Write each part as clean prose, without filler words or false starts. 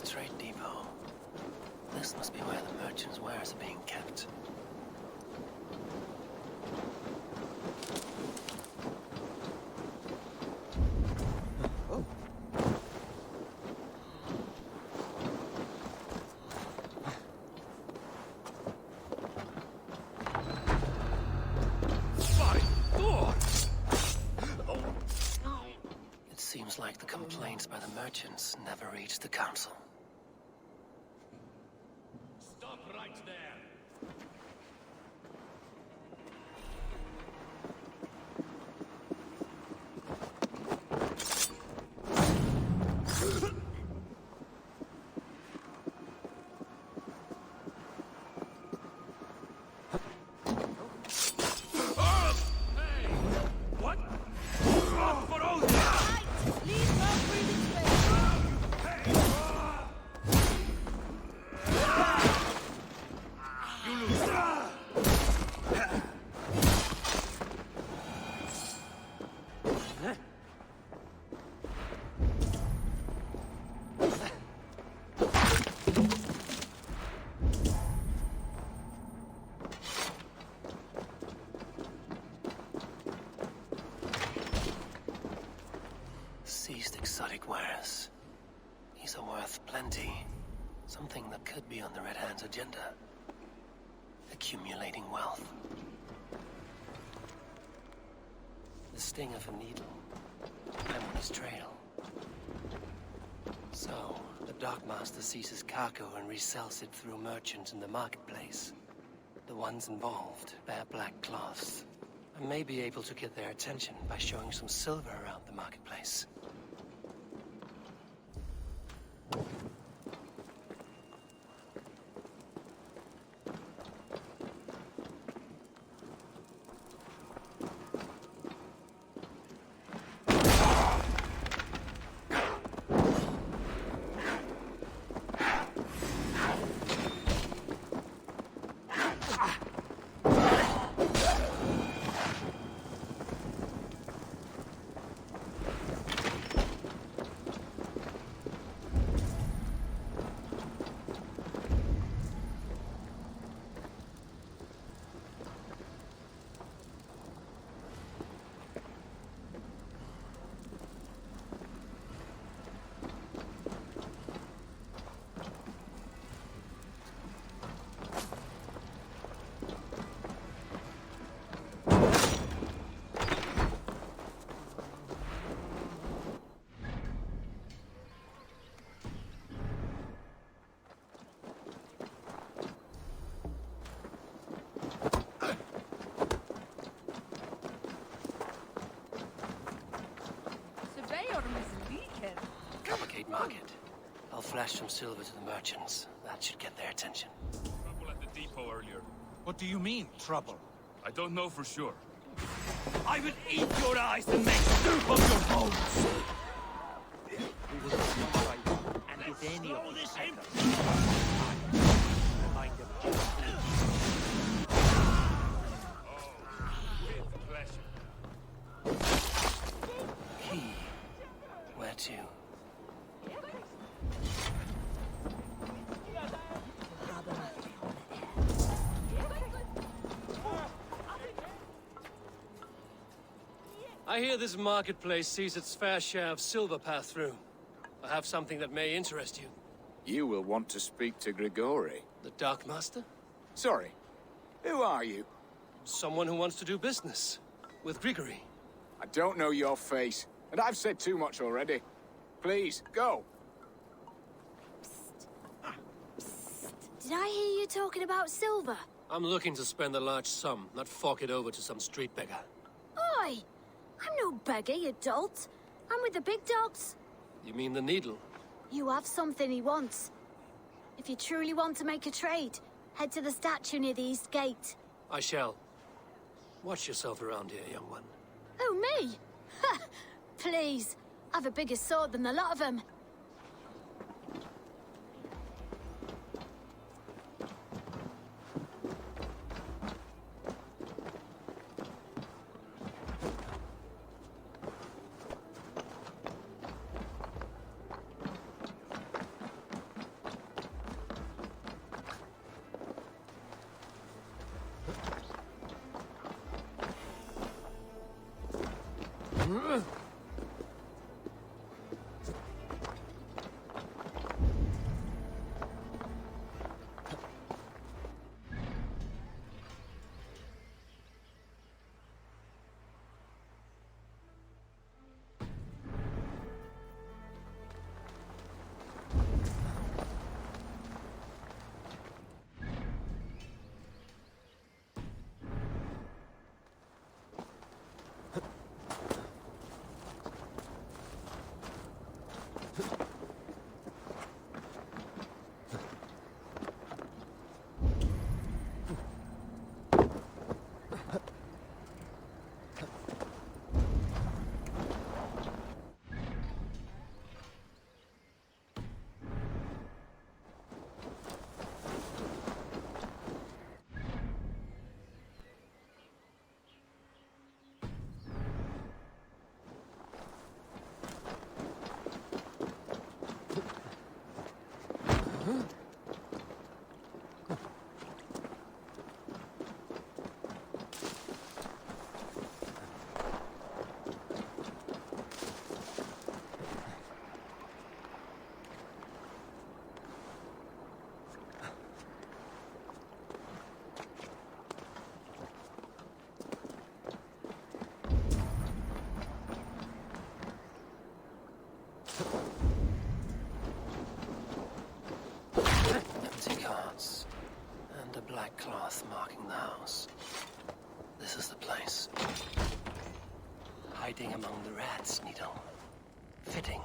Trade depot. This must be where the merchants' wares are being kept. Oh. It seems like the complaints by the merchants never reached the council. Right there. Seized exotic wares. These are worth plenty. Something that could be on the Red Hand's agenda. Accumulating wealth. The sting of a needle. I'm on his trail. So, the Dockmaster seizes cargo and resells it through merchants in the marketplace. The ones involved bear black cloths. I may be able to get their attention by showing some silver around the marketplace. Market. I'll flash some silver to the merchants. That should get their attention. Trouble at the depot earlier. What do you mean, trouble? I don't know for sure. I will eat your eyes and make soup of your bones! We will destroy you, and if any of this remind them just With pleasure. Key. Where to? I hear this marketplace sees its fair share of silver pass through. I have something that may interest you. You will want to speak to Grigori. The Darkmaster? Sorry, who are you? Someone who wants to do business. With Grigory. I don't know your face, and I've said too much already. Please, go. Did I hear you talking about silver? I'm looking to spend a large sum, not fork it over to some street beggar. Oi! I'm no beggar, you dolt. I'm with the big dogs. You mean the needle? You have something he wants. If you truly want to make a trade, Head to the statue near the east gate. I shall. Watch yourself around here, young one. Oh, me? Ha! Please. I've a bigger sword than the lot of them. Empty carts. And a black cloth marking the house. This is the place. Hiding among the rats, Needle. Fitting.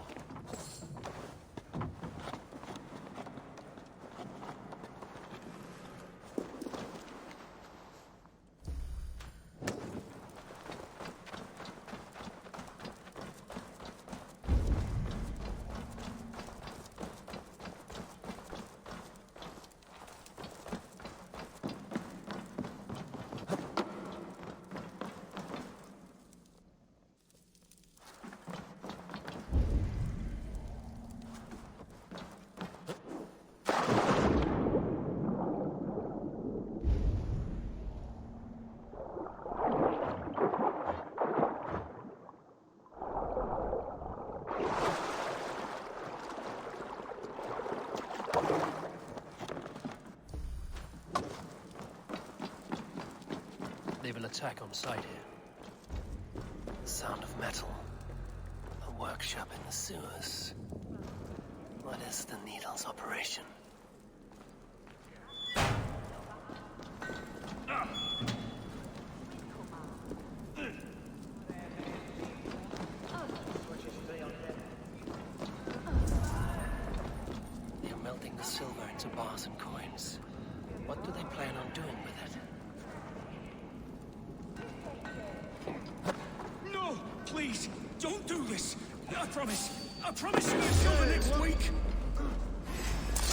They will attack on sight here. The sound of metal. A workshop in the sewers. What is the Needle's operation? They're melting the silver into bars and coins. What do they plan on doing with it? No! Please! Don't do this! I promise you I'll show the next week!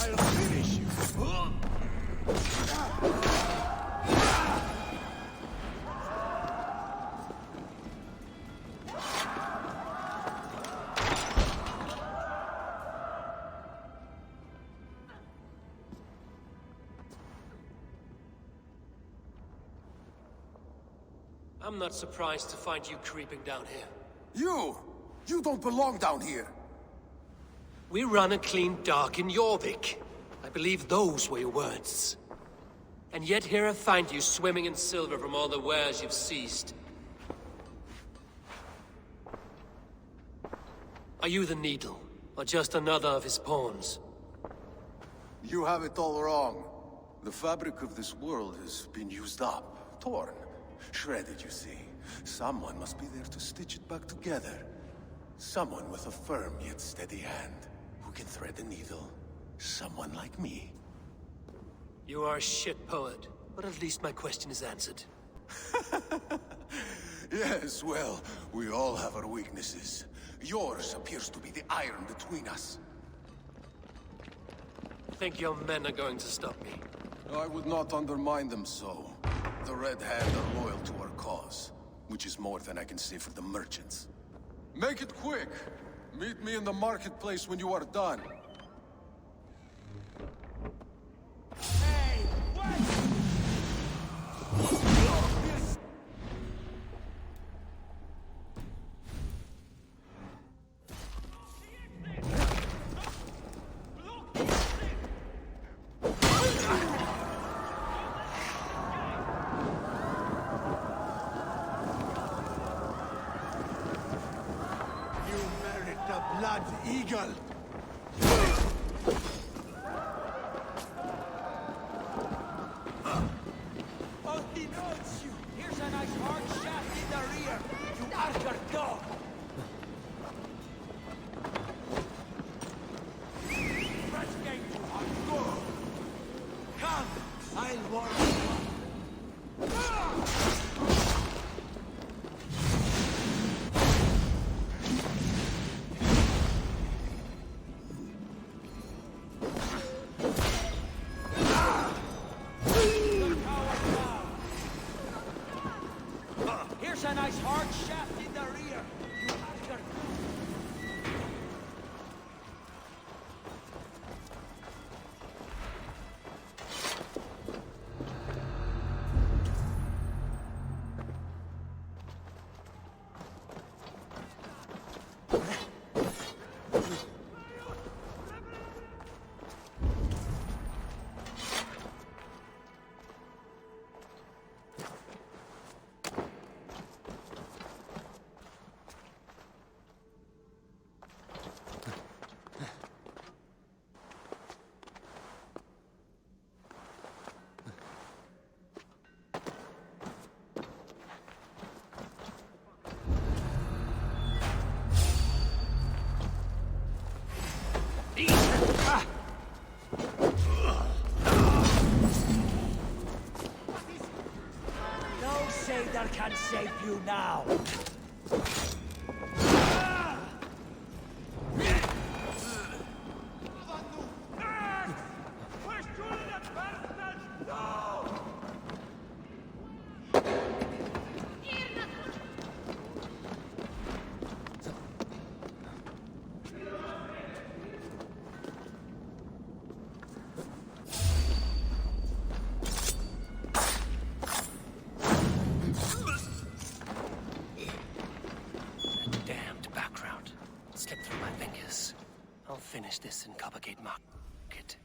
I'll finish you! I'm not surprised to find you creeping down here. You don't belong down here. We run and clean dark in Jorvik. I believe those were your words. And yet here I find you swimming in silver from all the wares you've seized. Are you the Needle, or just another of his pawns? You have it all wrong. The fabric of this world has been used up, torn, shredded, you see. Someone must be there to stitch it back together. Someone with a firm yet steady hand, who can thread the needle. Someone like me. You are a shit poet, but at least my question is answered. Yes, well, we all have our weaknesses. Yours appears to be the iron between us. Think your men are going to stop me? I would not undermine them so. The Red Hand are loyal to our cause, which is more than I can say for the merchants. Make it quick! Meet me in the marketplace when you are done. Hey, wait! Blood Eagle! Osti knows you! Here's a nice hard shaft in the rear! You archer dog! Fresh game to hardcore! Come! I'll warm you up! Here's a nice hard shaft in the rear. You archer. No sailor can save you now. Finish this in Coppergate Market.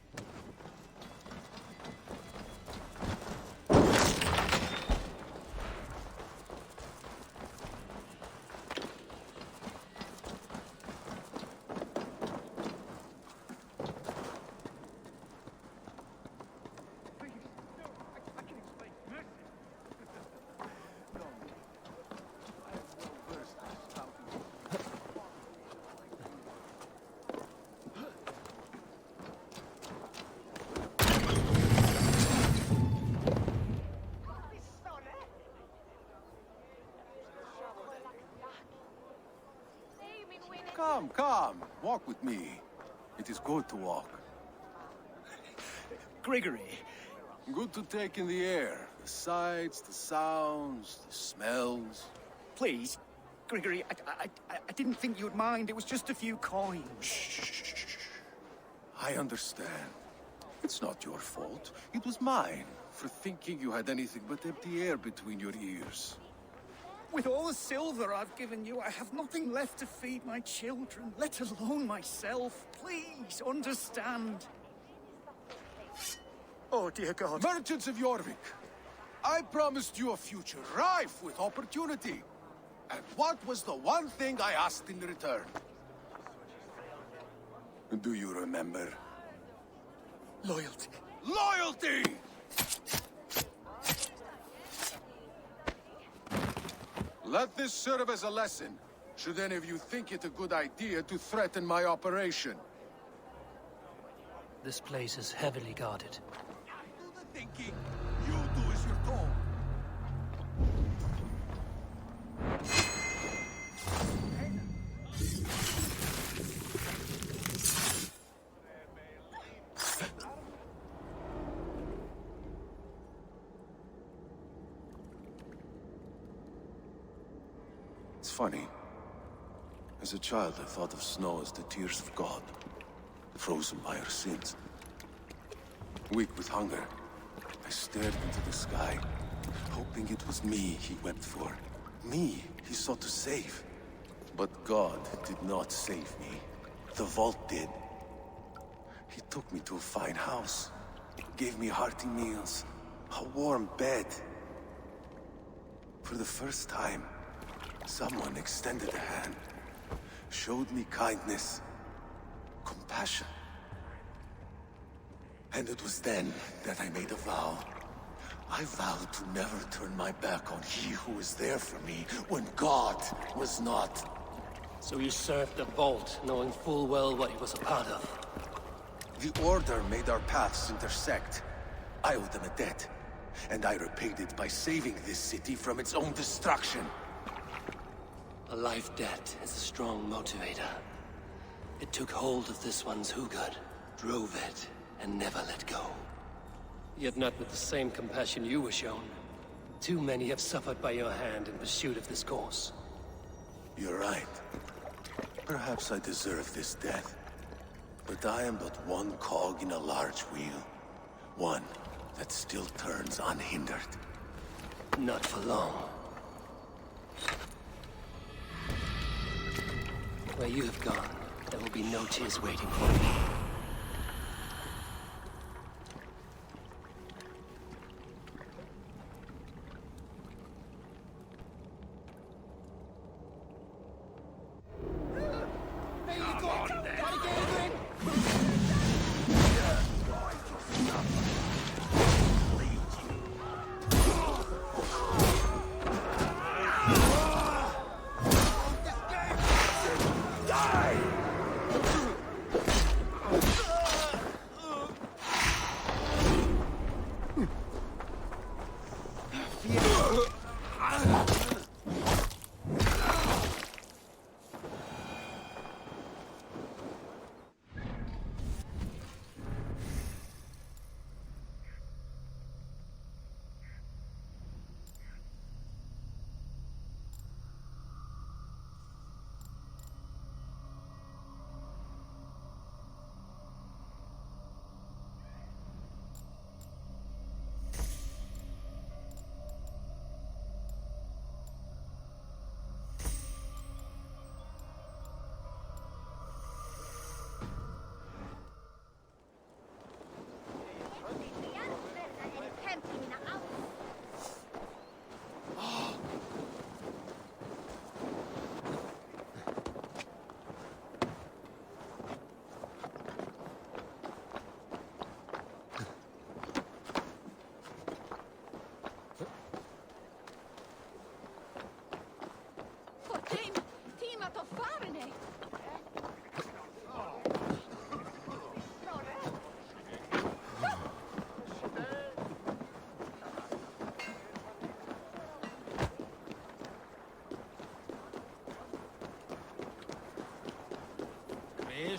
Come, come. Walk with me. It is good to walk. Gregory. Good to take in the air. The sights, the sounds, the smells. Please, Gregory, I didn't think you'd mind. It was just a few coins. Shh. I understand. It's not your fault. It was mine, for thinking you had anything but empty air between your ears. With all the silver I've given you, I have nothing left to feed my children, let alone myself. Please, understand. Oh, dear God. Merchants of Jorvik, I promised you a future rife with opportunity. And what was the one thing I asked in return? Do you remember? Loyalty. Loyalty! Let this serve as a lesson, should any of you think it a good idea to threaten my operation. This place is heavily guarded. thinking you do as you're told. It's funny. As a child, I thought of snow as the tears of God, frozen by our sins. Weak with hunger, I stared into the sky, hoping it was me he wept for. Me he sought to save. But God did not save me. The vault did. He took me to a fine house, gave me hearty meals, a warm bed. For the first time, someone extended a hand, showed me kindness, compassion. And it was then that I made a vow. I vowed to never turn my back on he who was there for me when God was not. So you served the Vault, knowing full well what he was a part of. The Order made our paths intersect. I owed them a debt, and I repaid it by saving this city from its own destruction. A life debt is a strong motivator. It took hold of this one's Hugad, drove it, and never let go. Yet not with the same compassion you were shown. Too many have suffered by your hand in pursuit of this course. You're right. Perhaps I deserve this death. But I am but one cog in a large wheel. One that still turns unhindered. Not for long. Where you have gone, there will be no tears waiting for you.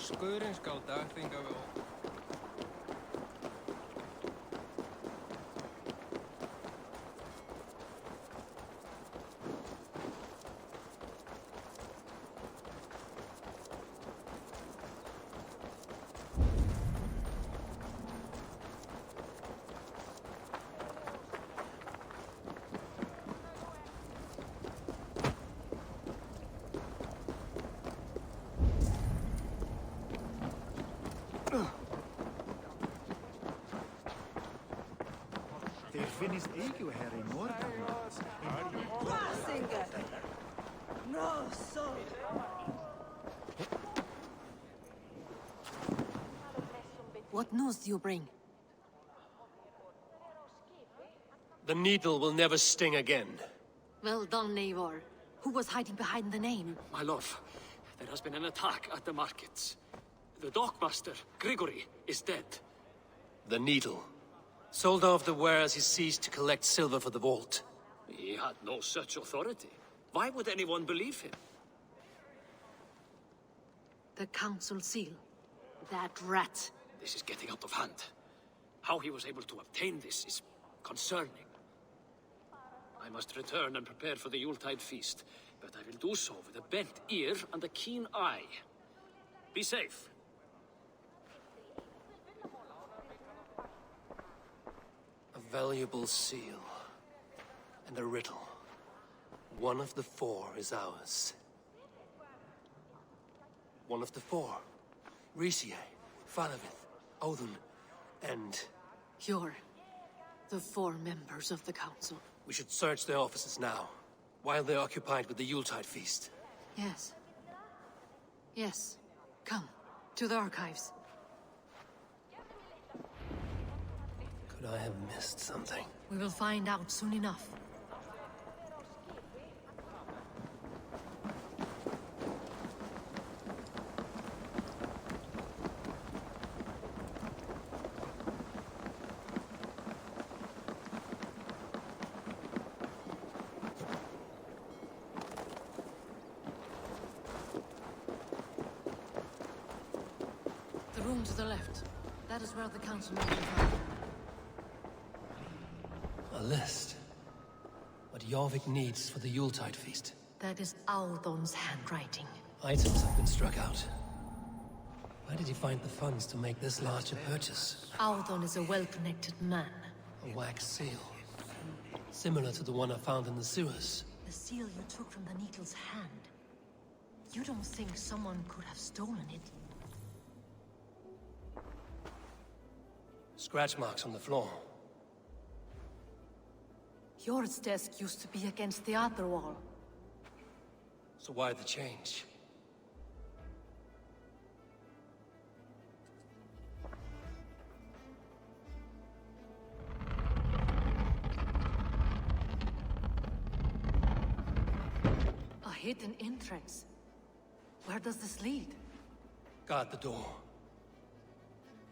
Skeuren skal dagringa við okkur. Þeir finnist eigu her í Norðan. Vasinga! No, so. What news do you bring? The needle will never sting again. Well done, Eivor. Who was hiding behind the name? My lord, there has been an attack at the markets. The dockmaster, Grigory, is dead. The needle. Sold off the wares he seized to collect silver for the vault. He had no such authority. Why would anyone believe him? The council seal. That rat. This is getting out of hand. How he was able to obtain this is concerning. I must return and prepare for the Yuletide feast, but I will do so with a bent ear and a keen eye. Be safe. A valuable seal. And a riddle. One of the four is ours. One of the four. Ricie, Falavith, Odin, and... You're the four members of the council. We should search their offices now, while they're occupied with the Yuletide feast. Yes. Yes. Come, to the archives. Could I have missed something? We will find out soon enough. The room to the left. That is where the council members are. A list. What Jorvik needs for the Yuletide feast. That is Audon's handwriting. Items have been struck out. Where did he find the funds to make this large a purchase? Audon is a well-connected man. A wax seal. Similar to the one I found in the sewers. The seal you took from the Needle's hand. You don't think someone could have stolen it? Scratch marks on the floor. Yours desk used to be against the other wall. So why the change? A hidden entrance. Where does this lead? Guard the door.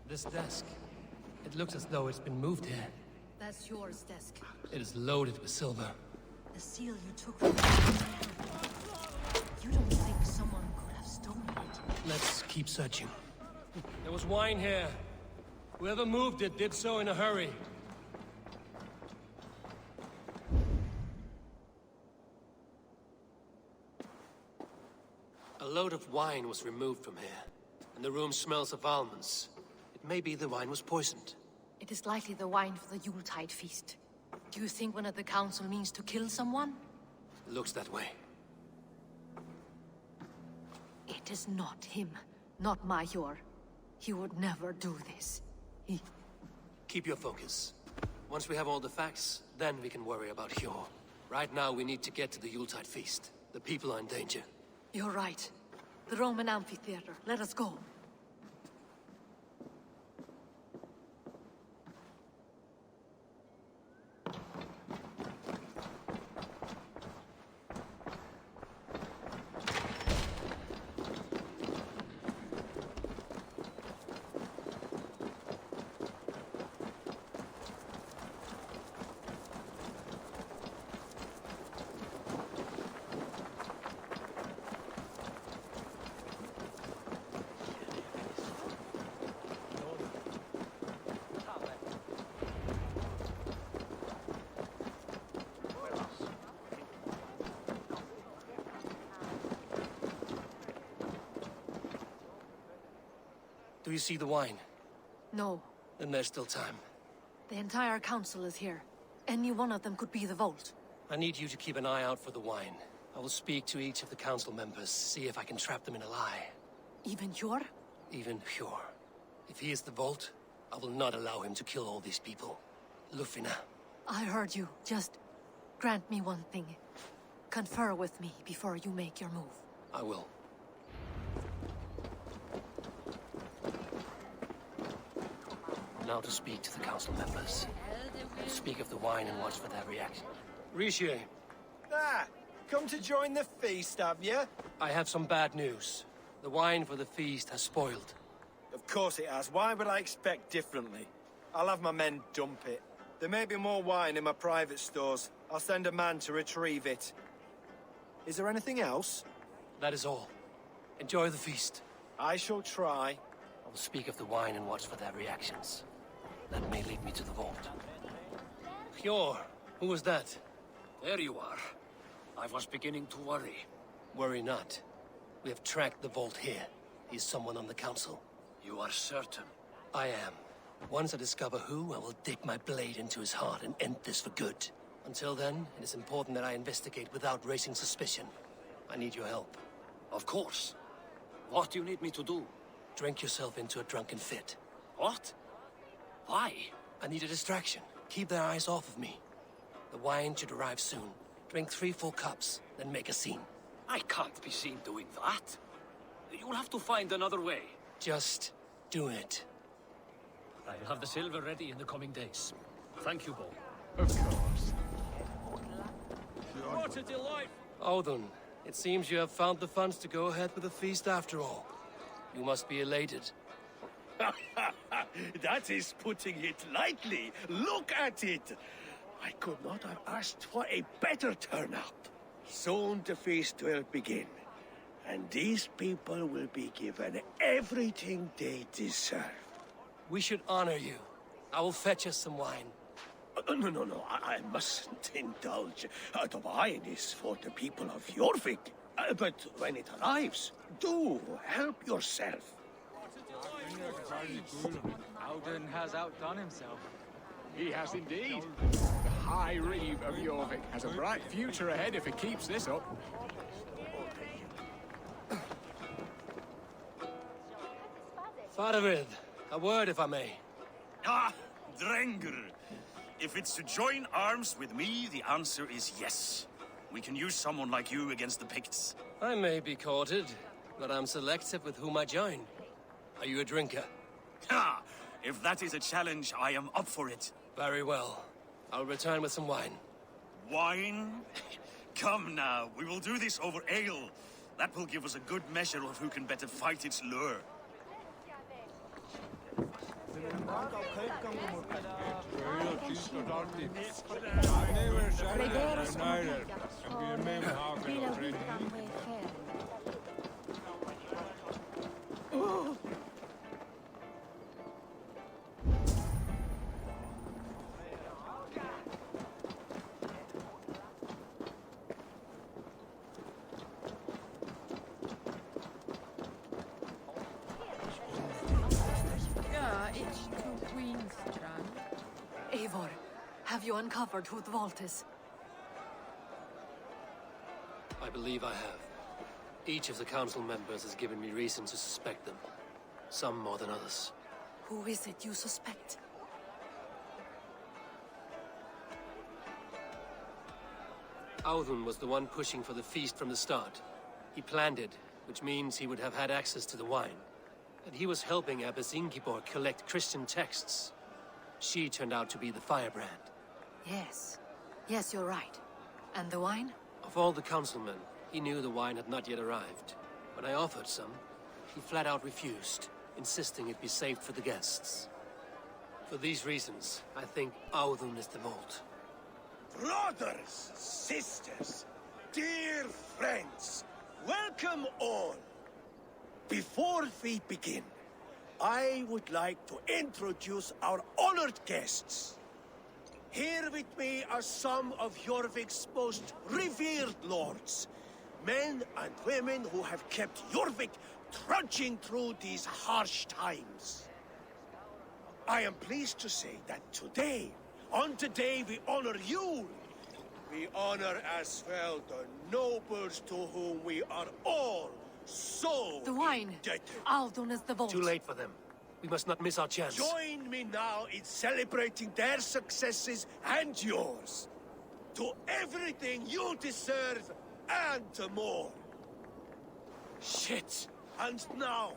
This desk. It looks as though it's been moved here. That's yours desk. It is loaded with silver. The seal you took from the Needle's hand. You don't think someone could have stolen it? Let's keep searching. There was wine here. Whoever moved it did so in a hurry. A load of wine was removed from here, and the room smells of almonds. It may be the wine was poisoned. It is likely the wine for the Yuletide feast. Do you think one of the council means to kill someone? Looks that way. It is not him, not Major. He would never do this. He... Keep your focus. Once we have all the facts, then we can worry about Hjor. Right now, we need to get to the Yuletide feast. The people are in danger. You're right. The Roman amphitheater. Let us go. Do you see the wine? No. Then there's still time. The entire council is here. Any one of them could be the vault. I need you to keep an eye out for the wine. I will speak to each of the council members, see if I can trap them in a lie. Even Hjor? Even Hjor. If he is the vault, I will not allow him to kill all these people. Lufina. I heard you. Just grant me one thing. Confer with me before you make your move. I will. Now to speak to the council members. Speak of the wine and watch for their reaction. Ricie, Ah, come to join the feast, have you? I have some bad news. The wine for the feast has spoiled. Of course it has. Why would I expect differently? I'll have my men dump it. There may be more wine in my private stores. I'll send a man to retrieve it. Is there anything else? That is all. Enjoy the feast. I shall try. I will speak of the wine and watch for their reactions. That may lead me to the vault. Hjor, who was that? There you are. I was beginning to worry. Worry not. We have tracked the vault here. He's someone on the council. You are certain? I am. Once I discover who, I will dig my blade into his heart and end this for good. Until then, it is important that I investigate without raising suspicion. I need your help. Of course. What do you need me to do? Drink yourself into a drunken fit. What? Why? I need a distraction. Keep their eyes off of me. The wine should arrive soon. Drink 3 full cups, then make a scene. I can't be seen doing that. You'll have to find another way. Just do it. I'll have the silver ready in the coming days. Thank you, Bo. Of course. What a delight! Audun, it seems you have found the funds to go ahead with the feast after all. You must be elated. That is putting it lightly. Look at it. I could not have asked for a better turnout. Soon the feast will begin, and these people will be given everything they deserve. We should honor you. I will fetch us some wine. No, I mustn't indulge. The wine is for the people of Jorvik. But when it arrives, do help yourself. Audun has outdone himself. He has indeed. The High Reeve of Jorvik has a bright future ahead if he keeps this up. Faravid, a word if I may. Ah, Drengr. If it's to join arms with me, the answer is yes. We can use someone like you against the Picts. I may be courted, but I'm selective with whom I join. Are you a drinker? Ha! If that is a challenge, I am up for it. Very well. I'll return with some wine. Wine? Come now, we will do this over ale. That will give us a good measure of who can better fight its lure. Eivor, have you uncovered who the vault is? I believe I have. Each of the council members has given me reason to suspect them. Some more than others. Who is it you suspect? Audun was the one pushing for the feast from the start. He planned it, which means he would have had access to the wine. And he was helping Abbess Ingeborg collect Christian texts. She turned out to be the firebrand. Yes. Yes, you're right. And the wine? Of all the councilmen, he knew the wine had not yet arrived. When I offered some, he flat out refused, insisting it be saved for the guests. For these reasons, I think Audun is the vault. Brothers, sisters, dear friends, welcome all. Before we begin, I would like to introduce our honored guests. Here with me are some of Jorvik's most revered lords. Men and women who have kept Jorvik trudging through these harsh times. I am pleased to say that today, on the day we honor you, we honor as well the nobles to whom we are all so the wine. indebted. Audun is the vault. Too late for them. We must not miss our chance. Join me now in celebrating their successes and yours. To everything you deserve and more. Shit! And now,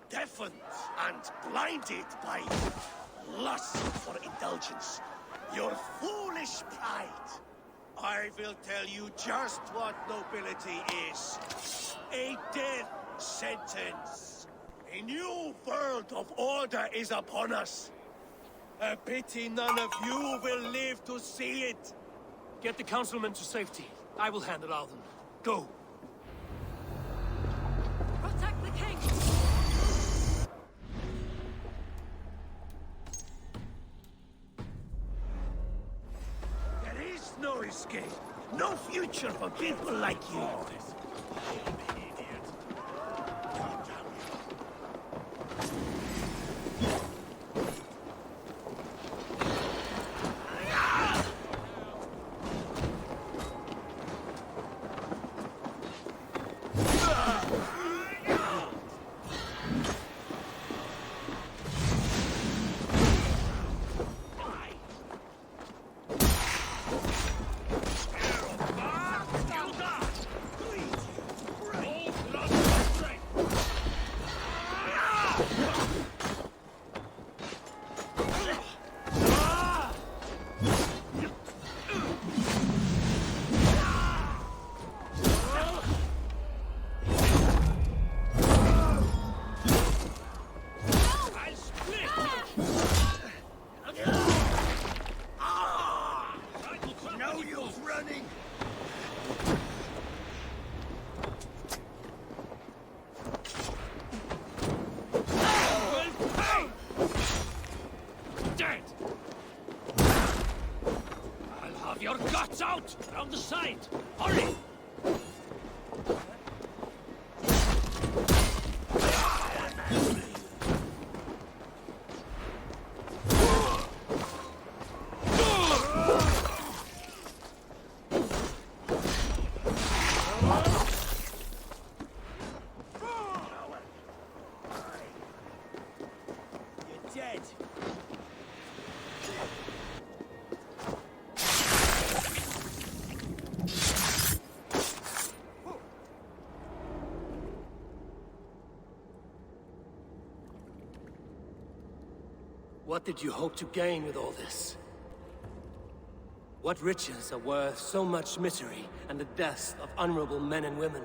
deafened and blinded by lust for indulgence, your foolish pride, I will tell you just what nobility is. A death sentence. A new world of order is upon us. A pity none of you will live to see it. Get the councilmen to safety. I will handle Alden. Go. Protect the king! There is no escape. No future for people like you. Your guts out! Round the side! Hurry! You're dead. What did you hope to gain with all this? What riches are worth so much misery and the deaths of honorable men and women?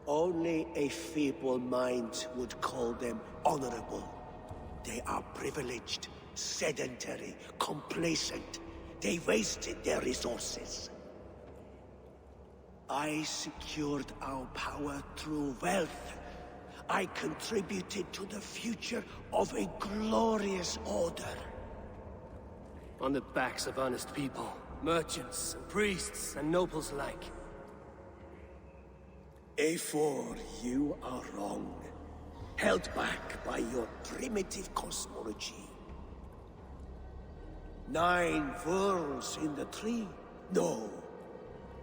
Only a feeble mind would call them honorable. They are privileged, sedentary, complacent. They wasted their resources. I secured our power through wealth. I contributed to the future of a glorious order. On the backs of honest people, merchants, and priests, and nobles alike. A4, you are wrong. Held back by your primitive cosmology. 9 worlds in the tree? No.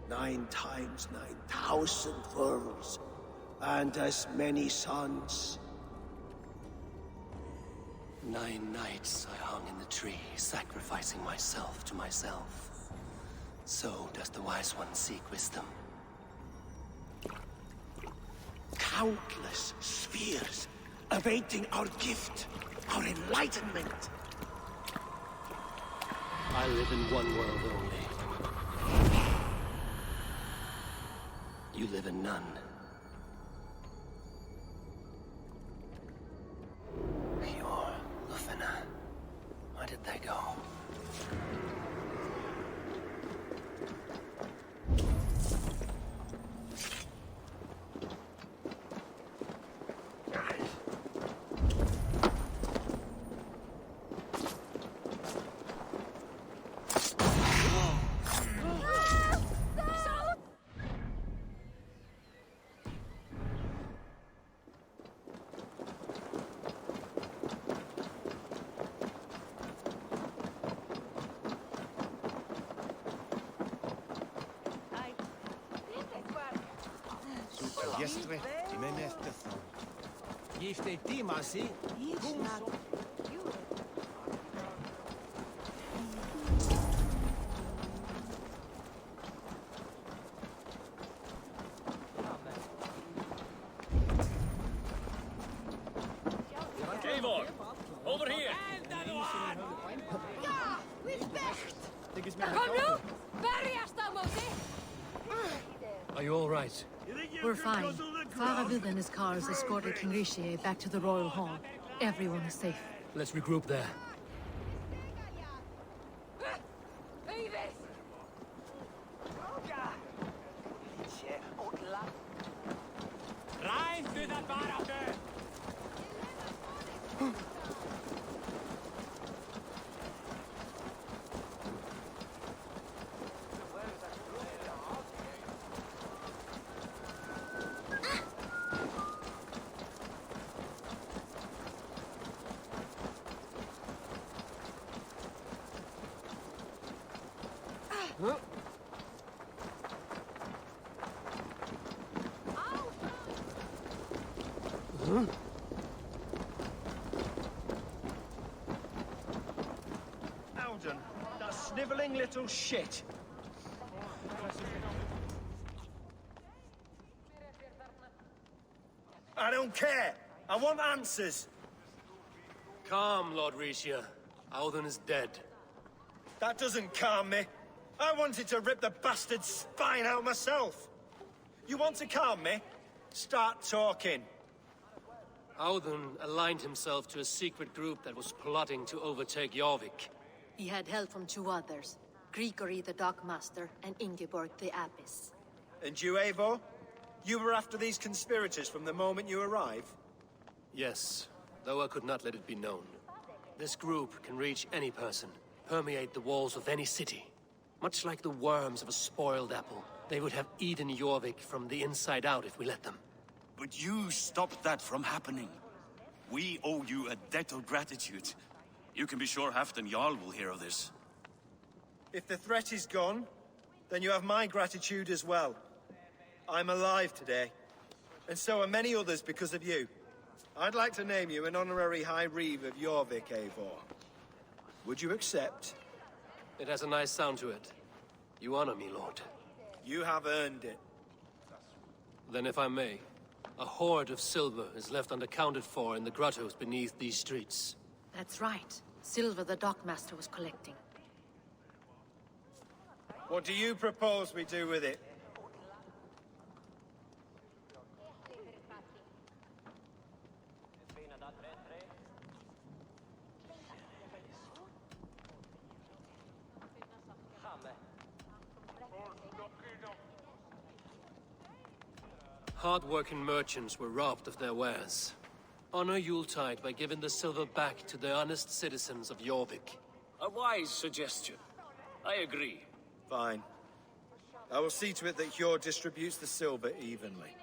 9 times 9,000 worlds. And as many suns. 9 nights I hung in the tree, sacrificing myself to myself. So does the wise one seek wisdom. Countless spheres awaiting our gift, our enlightenment. I live in one world only. You live in none. Pure Lufina. Where did they go? Jestve menestethon. Jiste timasi, kumso. Eivor, over here! Ja, respect! Kom nu! Bergast á móti! Are you all right? We're fine. Faravid and his cars escorted King Rishi back to the Royal Hall. Everyone is safe. Let's regroup there. Alden, that snivelling little shit. I don't care. I want answers. Calm, Lord Rishia. Audun is dead. That doesn't calm me. I wanted to rip the bastard's spine out myself. You want to calm me? Start talking. Audun aligned himself to a secret group that was plotting to overtake Jorvik. He had help from two others, Grigory the Dockmaster and Ingeborg the Abbess. And you, Eivor? You were after these conspirators from the moment you arrived? Yes, though I could not let it be known. This group can reach any person, permeate the walls of any city. Much like the worms of a spoiled apple, they would have eaten Jorvik from the inside out if we let them. But you stopped that from happening. We owe you a debt of gratitude. You can be sure Halfdan Jarl will hear of this. If the threat is gone, then you have my gratitude as well. I'm alive today, and so are many others because of you. I'd like to name you an honorary High Reeve of Jorvik, Eivor. Would you accept? It has a nice sound to it. You honor me, Lord. You have earned it. Then if I may, a hoard of silver is left unaccounted for in the grottos beneath these streets. That's right. Silver the Dockmaster was collecting. What do you propose we do with it? Hard-working merchants were robbed of their wares. Honor Yuletide by giving the silver back to the honest citizens of Jorvik. A wise suggestion. I agree. Fine. I will see to it that Hjord distributes the silver evenly.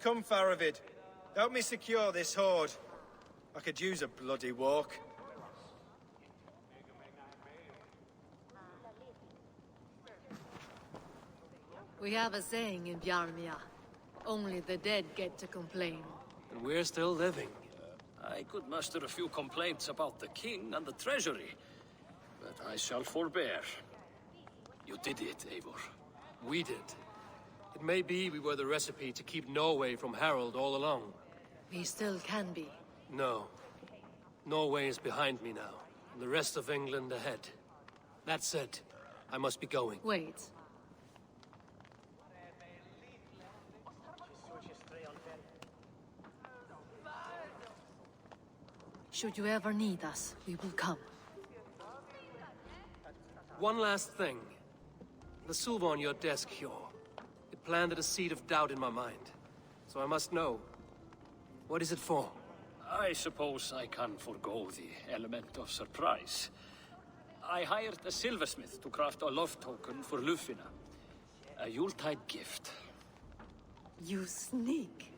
Come, Faravid. Help me secure this hoard. I could use a bloody walk. We have a saying in Bjarmia. Only the dead get to complain. And we're still living. I could muster a few complaints about the king and the treasury, but I shall forbear. You did it, Eivor. We did. It may be we were the recipe to keep Norway from Harald all along. We still can be. No. Norway is behind me now, and the rest of England ahead. That said, I must be going. Wait. Should you ever need us, we will come. One last thing. The silver on your desk, Hjor. It planted a seed of doubt in my mind. So I must know. What is it for? I suppose I can forego the element of surprise. I hired a silversmith to craft a love token for Lufina. A Yuletide gift. You sneak.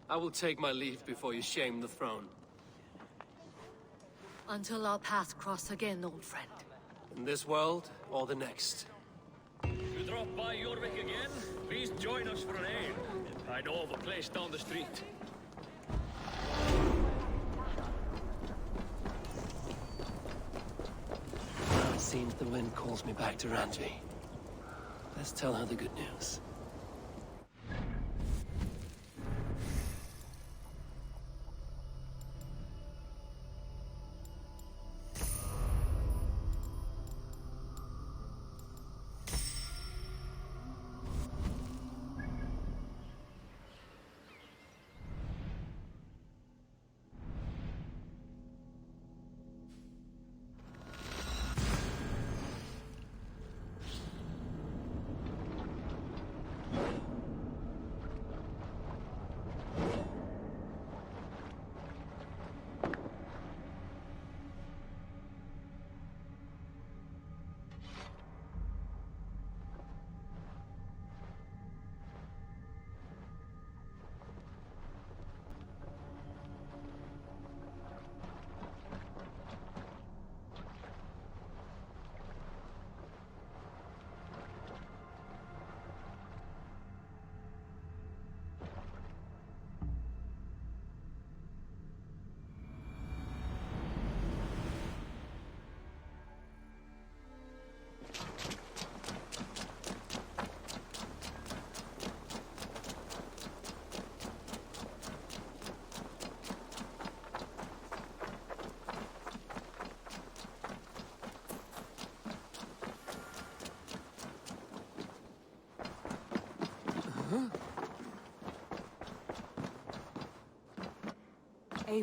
I will take my leave before you shame the throne. Until our paths cross again, old friend. In this world, or the next. You drop by Jorvik again? Please join us for an ale. I know of a place down the street. Now it seems the wind calls me back to Randvi. Let's tell her the good news.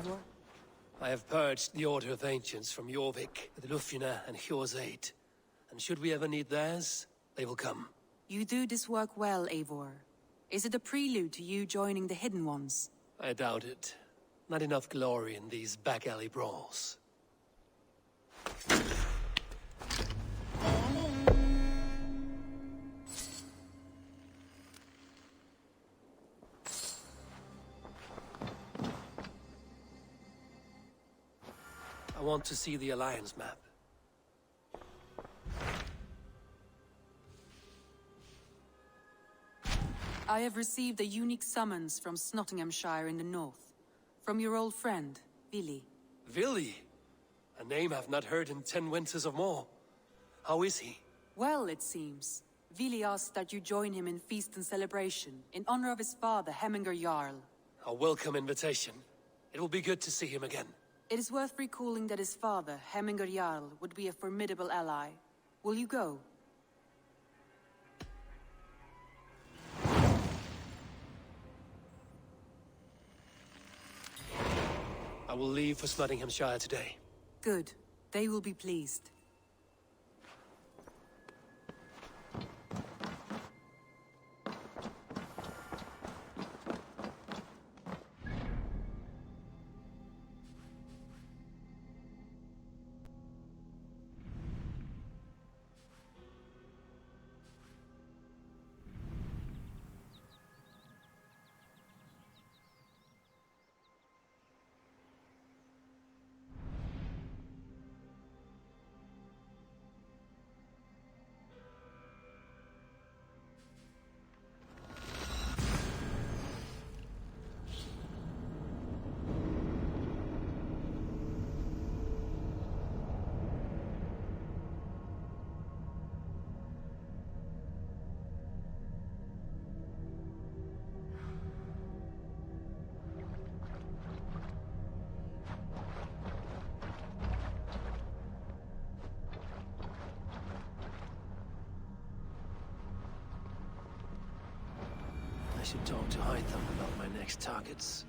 Eivor? I have purged the Order of Ancients from Jorvik with Lufjuna and Hjor's aid. And should we ever need theirs, they will come. You do this work well, Eivor. Is it a prelude to you joining the Hidden Ones? I doubt it. Not enough glory in these back-alley brawls. I want to see the Alliance map. I have received a unique summons from Nottinghamshire in the north. From your old friend, Vili. Vili? A name I've not heard in 10 winters or more. How is he? Well, it seems. Vili asked that you join him in feast and celebration, in honor of his father, Hemminger Jarl. A welcome invitation. It will be good to see him again. It is worth recalling that his father, Hemminger Jarl, would be a formidable ally. Will you go? I will leave for Nottinghamshire today. Good. They will be pleased. I should talk to Hytham about my next targets.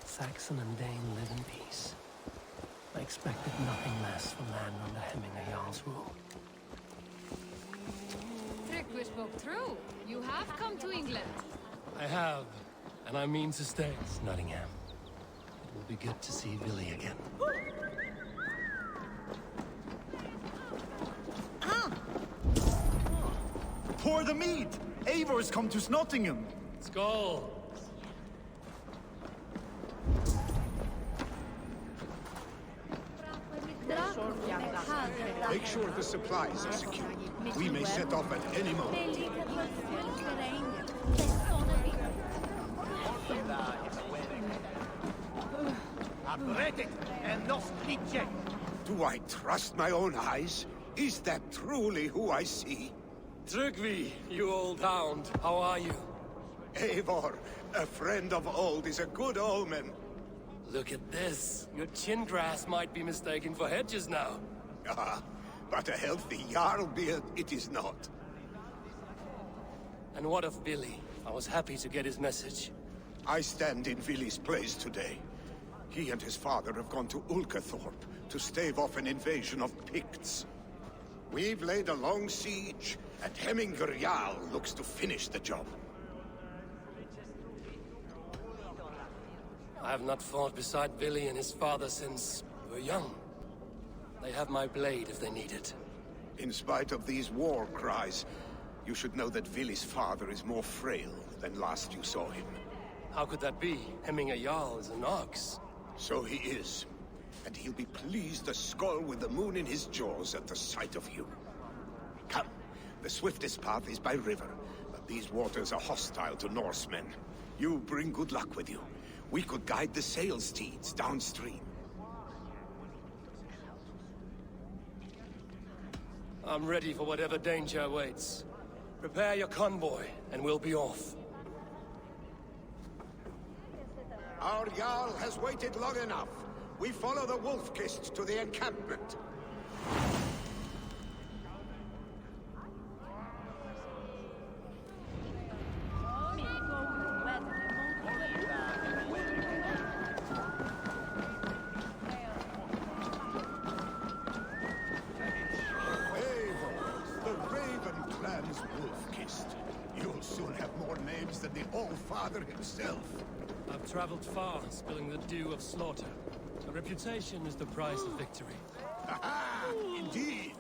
Saxon and Dane live in peace. I expected nothing less from land under Hemminger Jarl's rule. Tryggvi spoke true. You have come to England. I have, and I mean to stay. It's Nottingham. It will be good to see Vili again. Pour the mead! Eivor's come to Snottingham! Skull! Make sure the supplies are secure. We may set off at any moment. Do I trust my own eyes? Is that truly who I see? Trygvi, you old hound, how are you? Eivor, a friend of old is a good omen. Look at this. Your chin grass might be mistaken for hedges now. Ah, but a healthy Jarl beard it is not. And what of Billy? I was happy to get his message. I stand in Vili's place today. He and his father have gone to Ulkathorpe to stave off an invasion of Picts. We've laid a long siege, and Hemminger Jarl looks to finish the job. I have not fought beside Billy and his father since we were young. They have my blade if they need it. In spite of these war cries, you should know that Vili's father is more frail than last you saw him. How could that be? Hemminger Jarl is an ox. So he is. And he'll be pleased as Skull with the moon in his jaws at the sight of you. Come, the swiftest path is by river, but these waters are hostile to Norsemen. You bring good luck with you. We could guide the sail steeds downstream. I'm ready for whatever danger awaits. Prepare your convoy, and we'll be off. Our Jarl has waited long enough. We follow the Wolf-Kist to the encampment. You'll soon have more names than the All-Father himself. I've traveled far, spilling the dew of slaughter. A reputation is the price of victory. Aha! Indeed!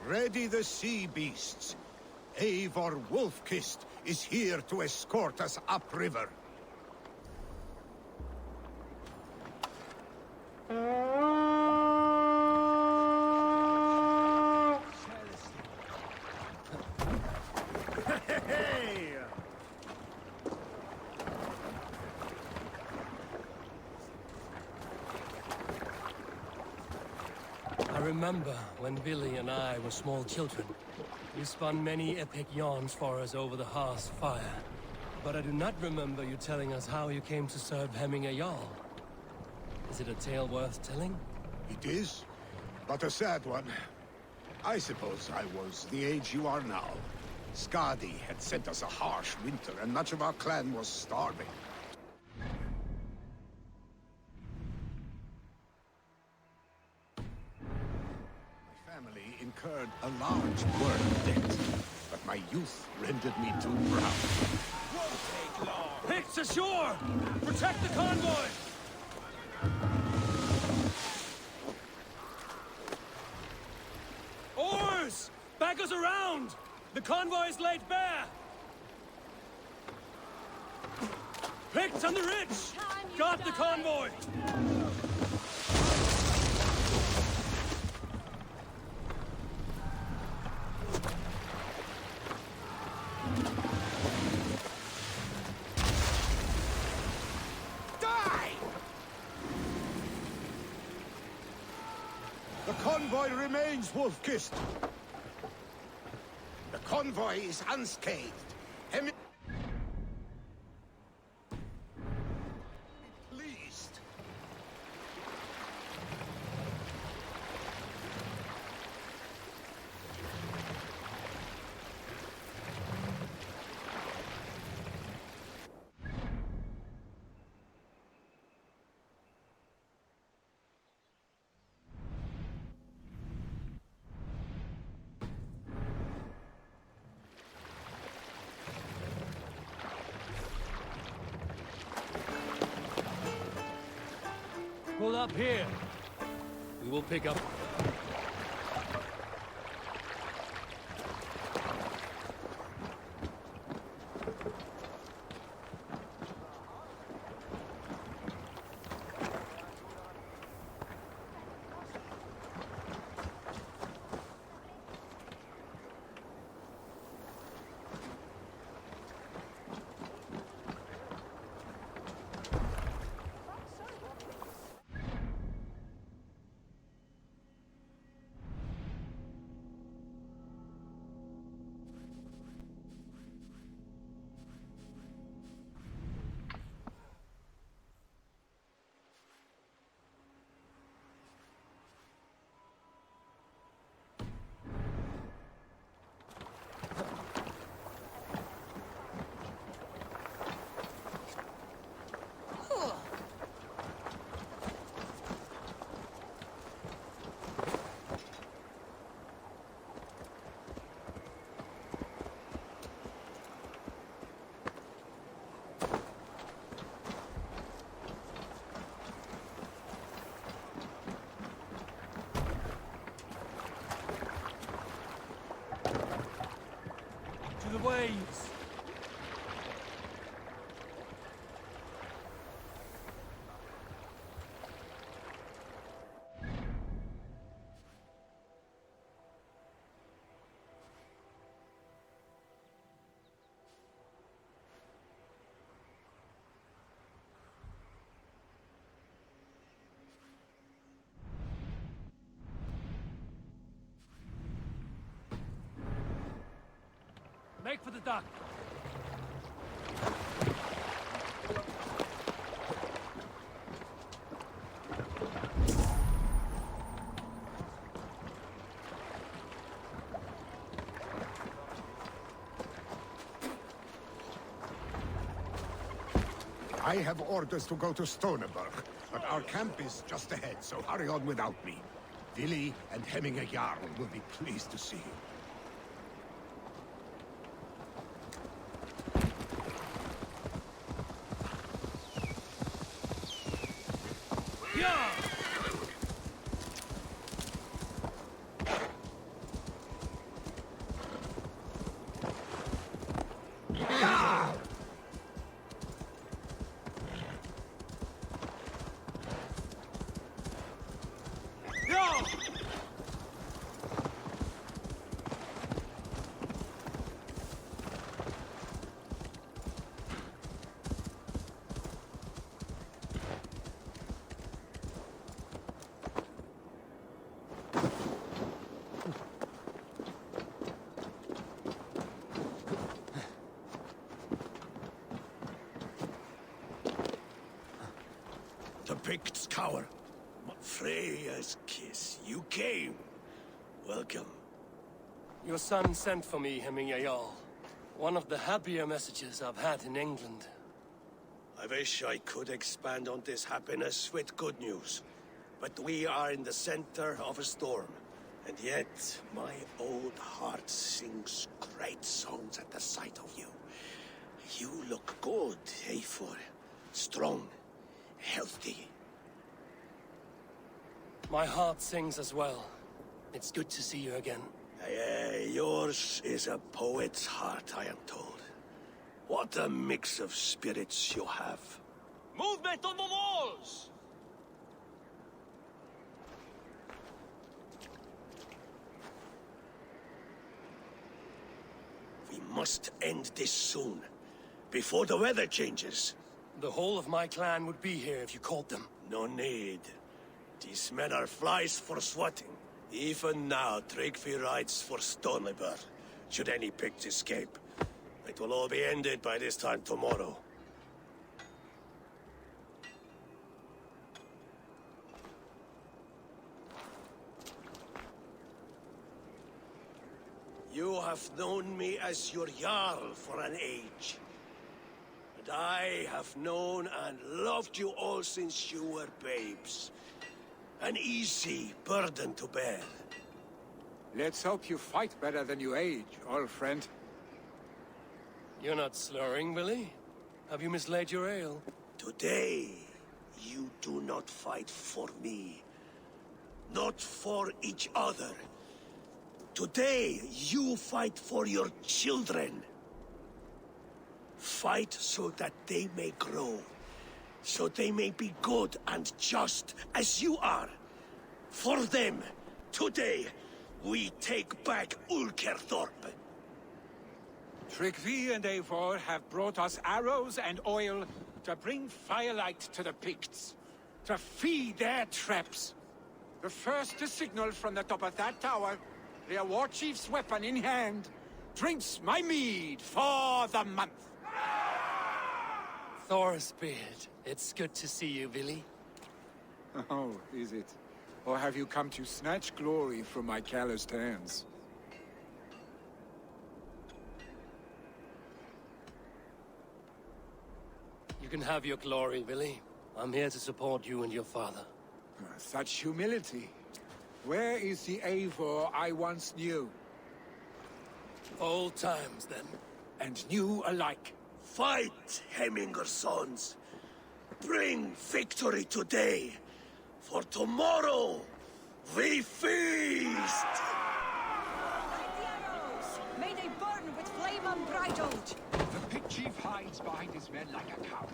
Ready the sea beasts. Eivor Wolf-Kist is here to escort us upriver. I remember when Billy and I were small children. You spun many epic yarns for us over the hearth's fire. But I do not remember you telling us how you came to serve Hemminger Jarl. Is it a tale worth telling? It is, but a sad one. I suppose I was the age you are now. Skadi had sent us a harsh winter, and much of our clan was starving. My family incurred a large world debt, but my youth rendered me too proud. Won't take long. Picts ashore! Protect the convoy! Oars! Back us around! The convoy is laid bare! Picts on the ridge! Got the convoy! Die! The convoy remains, Wolf-Kist. The convoy is unscathed. Pleased. Hold up here. We will pick up. To the waves! Make for the dock! I have orders to go to Stoneberg, but our camp is just ahead, so hurry on without me. Willi and Hemminger Jarl will be pleased to see you. The Picts cower. Freya's kiss. You came. Welcome. Your son sent for me, Hemminger Jarl. One of the happier messages I've had in England. I wish I could expand on this happiness with good news. But we are in the center of a storm. And yet, my old heart sings great songs at the sight of you. You look good, Eivor. Strong. Healthy. My heart sings as well. It's good to see you again. Yours is a poet's heart, I am told. What a mix of spirits you have. Movement on the walls! We must end this soon, before the weather changes. The whole of my clan would be here if you called them. No need. These men are flies for swatting. Even now, Tryggvi rides for Stoneberg. Should any Picts escape, it will all be ended by this time tomorrow. You have known me as your Jarl for an age. And I have known and loved you all since you were babes. An easy burden to bear. Let's hope you fight better than you age, old friend. You're not slurring, Willie? Have you mislaid your ale? Today, you do not fight for me. Not for each other. Today, you fight for your children. Fight so that they may grow. So they may be good and just as you are. For them, today, we take back Ulkerthorpe. Tryggvi and Eivor have brought us arrows and oil to bring firelight to the Picts, to feed their traps. The first to signal from the top of that tower, their war chief's weapon in hand, drinks my mead for the month. Thorsbeard, it's good to see you, Billy. Oh, is it? Or have you come to snatch glory from my calloused hands? You can have your glory, Billy. I'm here to support you and your father. Such humility. Where is the Eivor I once knew? Old times, then. And new alike. Fight, Hemminger sons. Bring victory today. For tomorrow, we feast! May they burn with flame unbridled! The Pit Chief hides behind his men like a cow.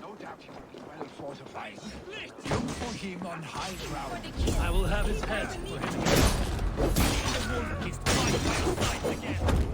No doubt he will be well fortified. Look for him on high ground. I will have his head for him. He's fighting by your sides again.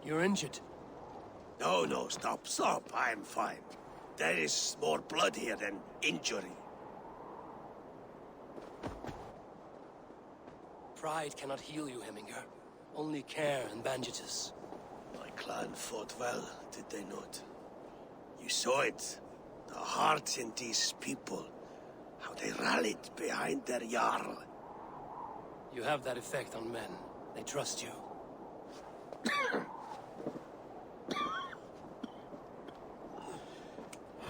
You're injured. No, stop. I'm fine. There is more blood here than injury. Pride cannot heal you, Heminger. Only care and bandages. My clan fought well, did they not? You saw it. The heart in these people. How they rallied behind their Jarl. You have that effect on men. They trust you.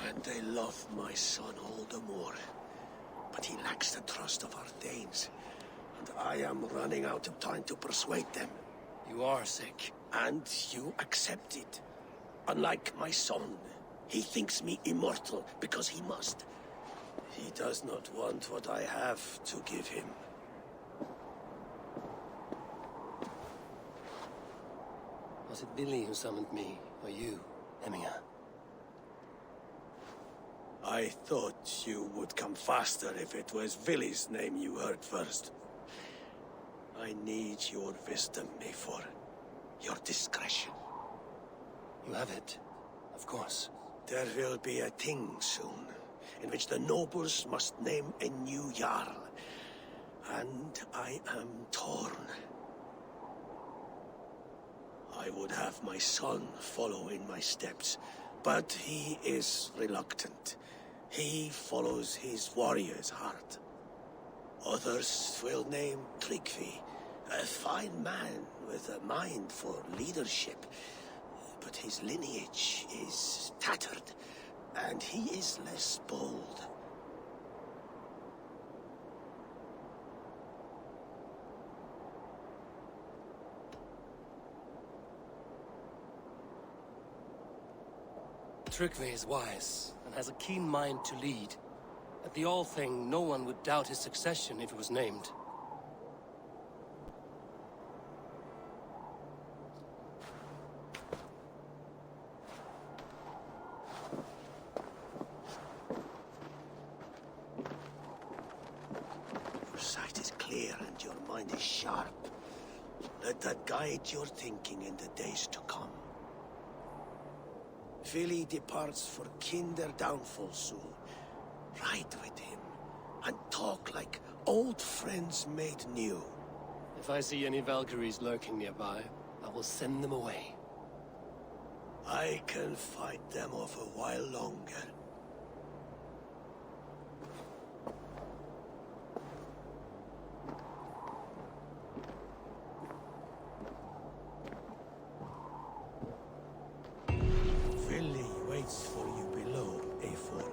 And they love my son all the more. But he lacks the trust of our Danes. And I am running out of time to persuade them. You are sick. And you accept it. Unlike my son, he thinks me immortal because he must. He does not want what I have to give him. Was it Billy who summoned me, or you, Heminger? I thought you would come faster if it was Villy's name you heard first. I need your wisdom, Mayfor. Your discretion. You have it, of course. There will be a thing soon, in which the nobles must name a new Jarl. And I am torn. I would have my son follow in my steps, but he is reluctant. He follows his warrior's heart. Others will name Tryggvi, a fine man with a mind for leadership. But his lineage is tattered, and he is less bold. Tryggvi is wise, and has a keen mind to lead. At the All-Thing, no one would doubt his succession if it was named. Your sight is clear and your mind is sharp. Let that guide your thinking in the days to come. Vili departs for kinder downfall soon. Ride with him, and talk like old friends made new. If I see any Valkyries lurking nearby, I will send them away. I can fight them off a while longer. Vili waits for you below, A4.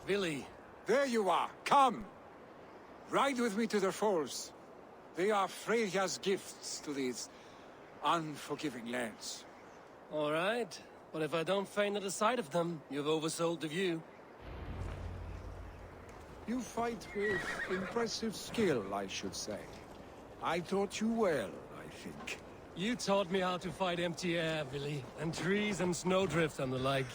Vili! There you are! Come! Ride with me to the falls. They are Freya's gifts to these unforgiving lands. All right. But if I don't faint at the sight of them, you've oversold the view. You fight with impressive skill, I should say. I taught you well, I think. You taught me how to fight empty air, Vili, and trees and snowdrift and the like.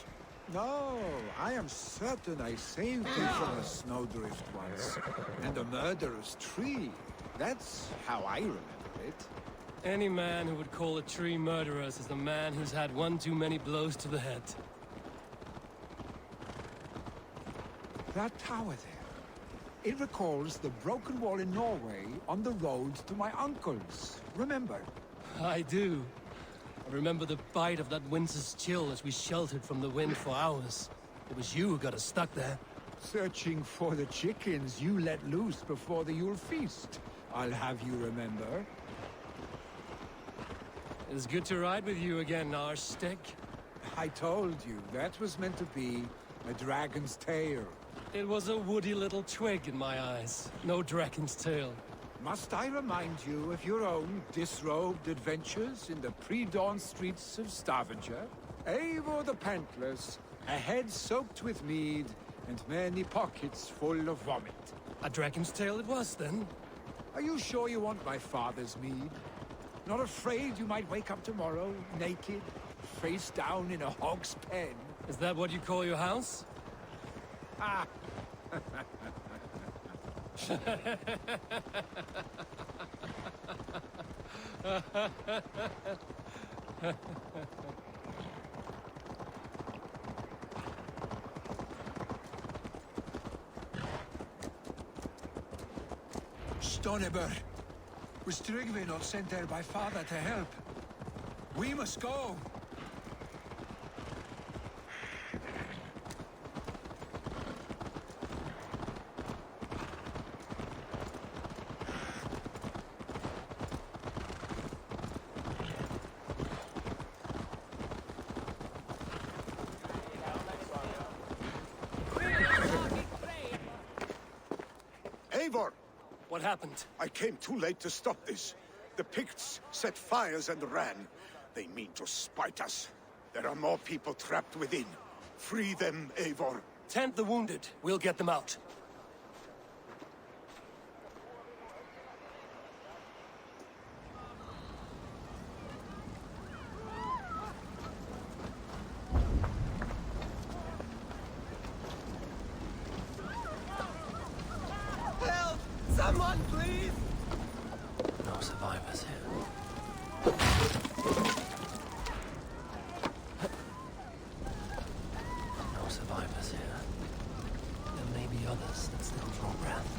No, I am certain I saved you from a snowdrift once, and a murderous tree. That's how I remember it. Any man who would call a tree murderous is a man who's had one too many blows to the head. That tower there, it recalls the broken wall in Norway on the road to my uncle's. Remember? I do. I remember the bite of that winter's chill as we sheltered from the wind for hours. It was you who got us stuck there. Searching for the chickens you let loose before the Yule feast. I'll have you remember. It is good to ride with you again, Arstick. I told you, that was meant to be a dragon's tail. It was a woody little twig in my eyes. No dragon's tail. Must I remind you of your own disrobed adventures in the pre-dawn streets of Stavanger? Eivor the Pantless, a head soaked with mead, and many pockets full of vomit. A dragon's tail it was, then? Are you sure you want my father's mead? Not afraid you might wake up tomorrow, naked, face down in a hog's pen. Is that what you call your house? Ah! Stoneber! Was Tryggvi not sent there by father to help? We must go! Eivor! What happened? I came too late to stop this. The Picts set fires and ran. They mean to spite us. There are more people trapped within. Free them, Eivor. Tend the wounded. We'll get them out. Help! Someone, please! No survivors here. No survivors here. There may be others that still draw breath.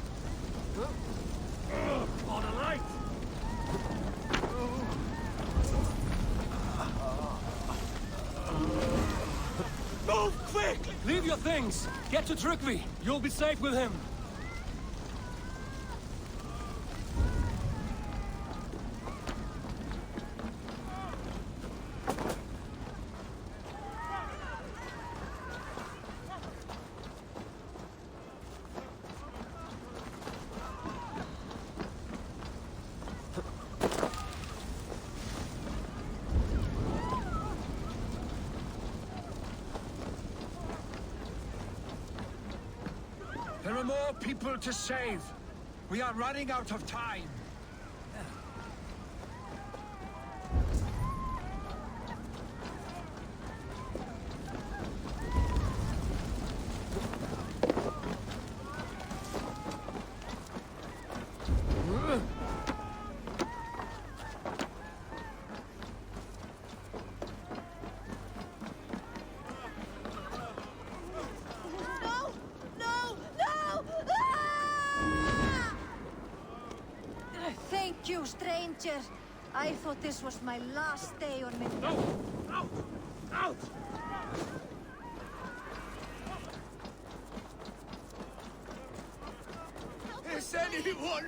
For the light! Move quick! Leave your things! Get to Tryggvi! You'll be safe with him! There are more people to save. We are running out of time. Thank you, stranger. I thought this was my last day on Midgard. No! Out! Out! Is anyone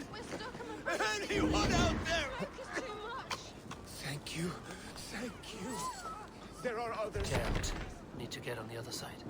out there? Thank you. Thank you. There are others. Can't. Need to get on the other side.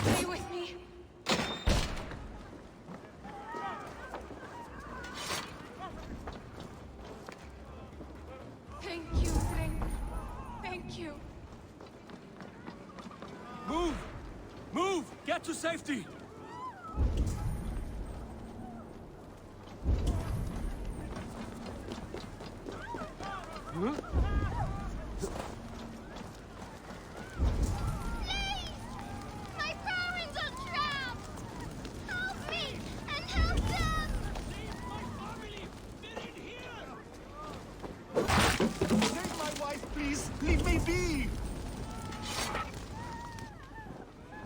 Stay with me. Thank you, Frank. Thank you. Move! Move! Get to safety! Huh? My parents are trapped! Help me and help them! Take my wife, please! Leave me be!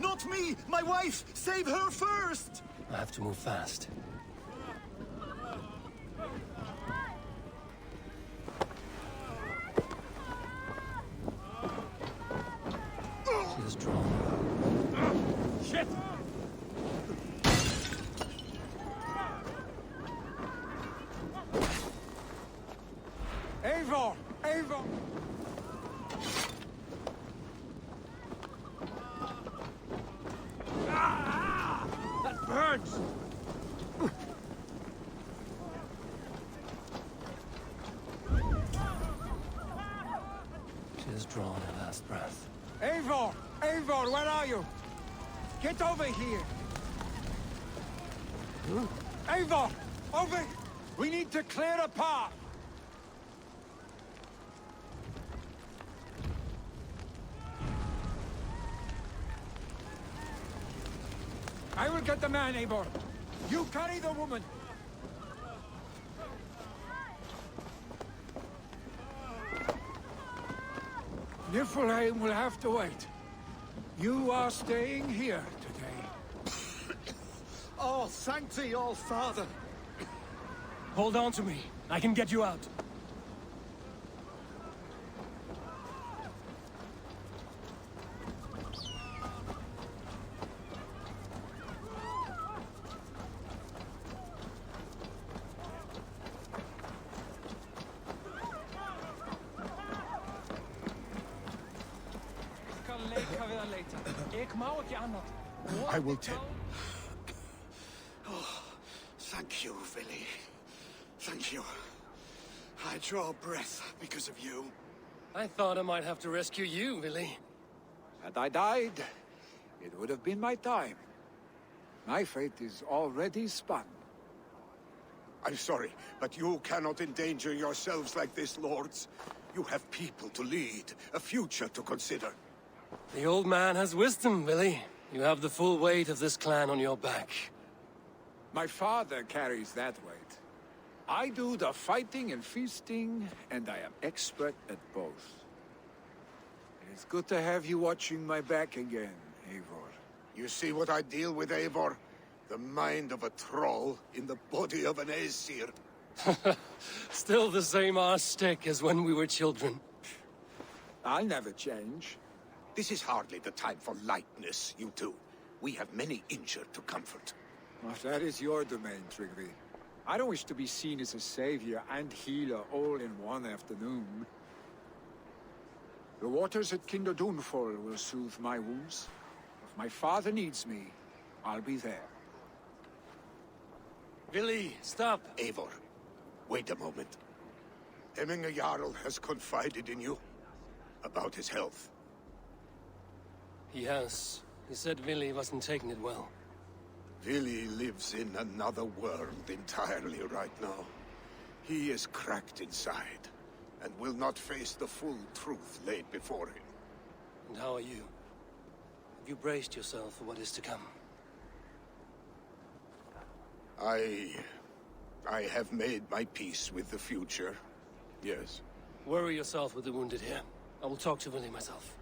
Not me! My wife! Save her first! I have to move fast. She is drawn. Shit! Thanks! She has drawn her last breath. Eivor! Eivor, where are you? Get over here! Eivor! Over! We need to clear a path! I will get the man, Eivor. You carry the woman. Niflheim will have to wait. You are staying here today. Oh, thank thee, all father. Hold on to me. I can get you out. I will tell. Oh, thank you, Vili. Thank you. I draw breath because of you. I thought I might have to rescue you, Willy. Had I died, it would have been my time. My fate is already spun. I'm sorry, but you cannot endanger yourselves like this, lords. You have people to lead, a future to consider. The old man has wisdom, Willy. You have the full weight of this clan on your back. My father carries that weight. I do the fighting and feasting, and I am expert at both. It's good to have you watching my back again, Eivor. You see what I deal with, Eivor? The mind of a troll in the body of an Aesir. Still the same arse stick as when we were children. I'll never change. This is hardly the time for lightness, you two. We have many injured to comfort. Well, that is your domain, Tryggvi. I don't wish to be seen as a savior and healer all in one afternoon. The waters at Kinder Dunfall will soothe my wounds. If my father needs me, I'll be there. Willy, stop! Eivor, wait a moment. Hemminger Jarl has confided in you about his health. He has. He said Willy wasn't taking it well. Willy lives in another world entirely right now. He is cracked inside, and will not face the full truth laid before him. And how are you? Have you braced yourself for what is to come? I have made my peace with the future, yes. Worry yourself with the wounded here. I will talk to Willy myself.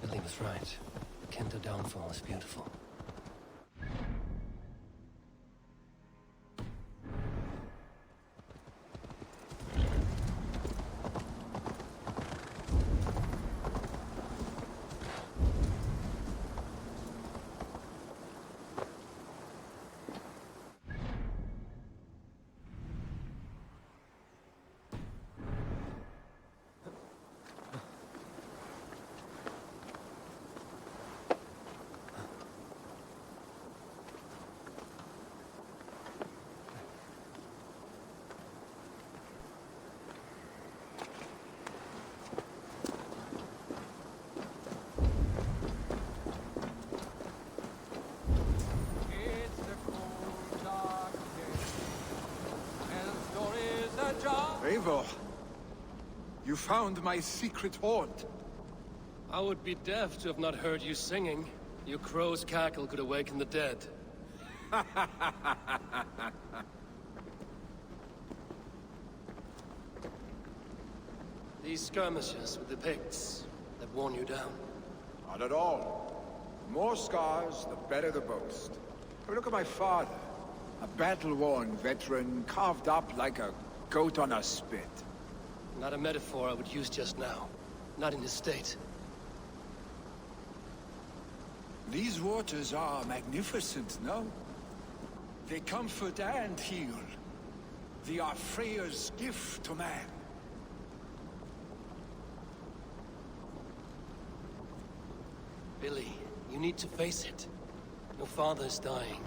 Willy was right. Kinder Downfall is beautiful. Eivor, you found my secret hoard. I would be deaf to have not heard you singing. Your crow's cackle could awaken the dead. These skirmishes with the Picts that worn you down. Not at all. The more scars, the better the boast. But look at my father. A battle-worn veteran, carved up like a goat on a spit. Not a metaphor I would use just now. Not in this state. These waters are magnificent, no? They comfort and heal. They are Freya's gift to man. Billy, you need to face it. Your father is dying.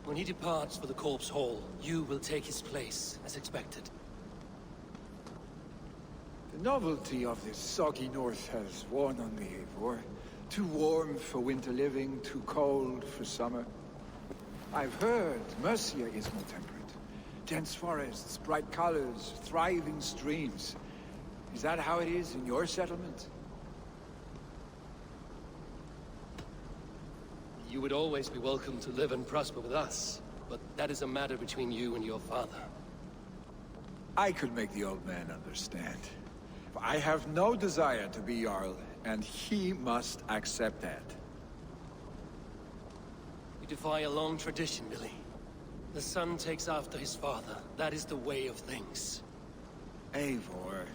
When he departs for the Corpse Hall, you will take his place, as expected. The novelty of this soggy north has worn on me, Eivor. Too warm for winter living, too cold for summer. I've heard Mercia is more temperate. Dense forests, bright colors, thriving streams. Is that how it is in your settlement? You would always be welcome to live and prosper with us, but that is a matter between you and your father. I could make the old man understand. I have no desire to be Jarl, and he must accept that. You defy a long tradition, Billy. The son takes after his father. That is the way of things. Eivor.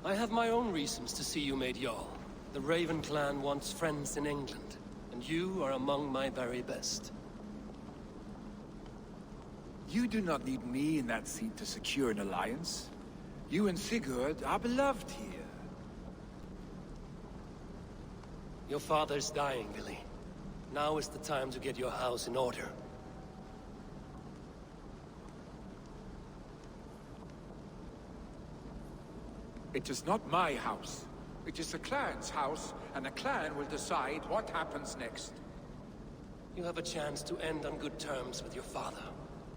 I have my own reasons to see you made Jarl. The Raven clan wants friends in England, and you are among my very best. You do not need me in that seat to secure an alliance. You and Sigurd are beloved here. Your father's dying, Billy. Now is the time to get your house in order. It is not my house. It is the clan's house, and the clan will decide what happens next. You have a chance to end on good terms with your father.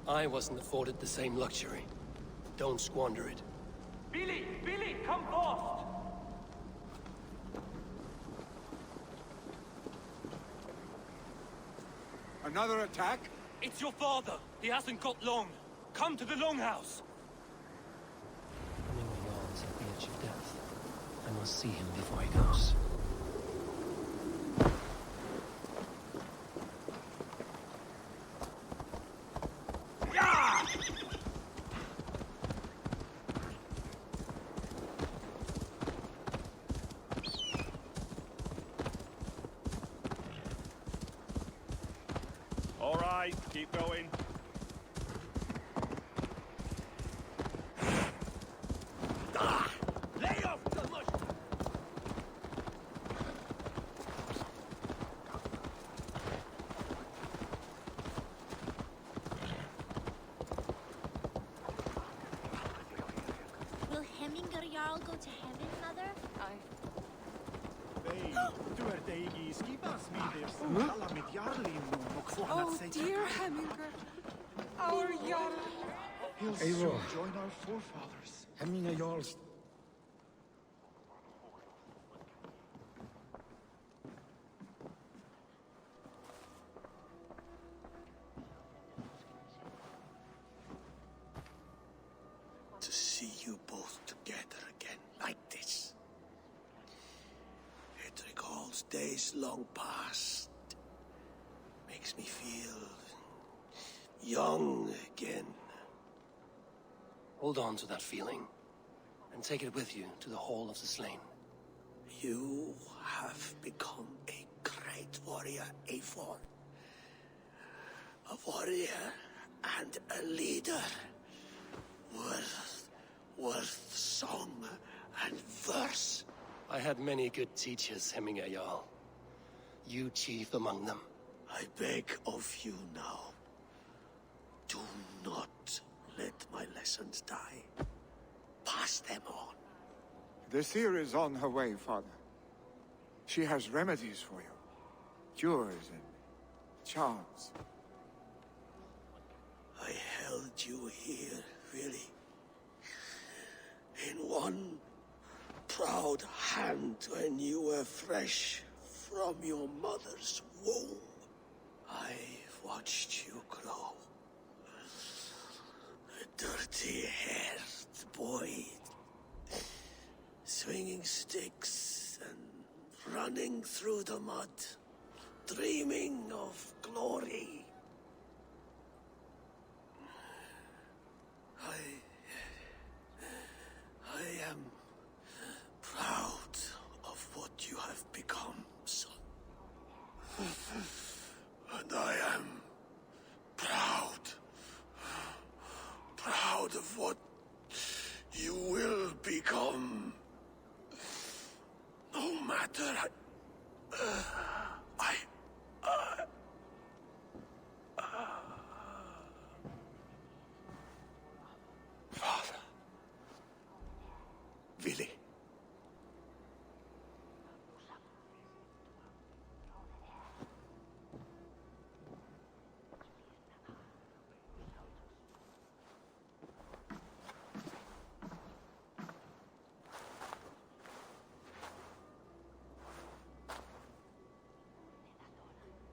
I wasn't afforded the same luxury. Don't squander it. Billy! Billy, come forth! Another attack? It's your father. He hasn't got long. Come to the Longhouse. Hemingway yawns at the edge of death. I must see him before he goes. All right, keep going. Lay off the mush! Will Hemminger Jarl go to heaven, Mother? Oh, dear Hemminger. Our Jarl. He'll soon join our forefathers. Hemminger Jarl's. To see you both together again like this. It recalls days long past. Makes me feel young again. Hold on to that feeling, and take it with you to the Hall of the Slain. You have become a great warrior, Eivor. A warrior and a leader. Worth song and verse. I had many good teachers, Hemminger Jarl. You chief among them. I beg of you now. Do not let my lessons die. Pass them on. The seer is on her way, Father. She has remedies for you. Cures and charms. I held you here, really. In one proud hand when you were fresh from your mother's womb. I've watched you grow. A dirty-haired boy, swinging sticks and running through the mud, dreaming of glory. I am proud of what you have become, son. And I am proud of what you will become. No matter Father. Willy.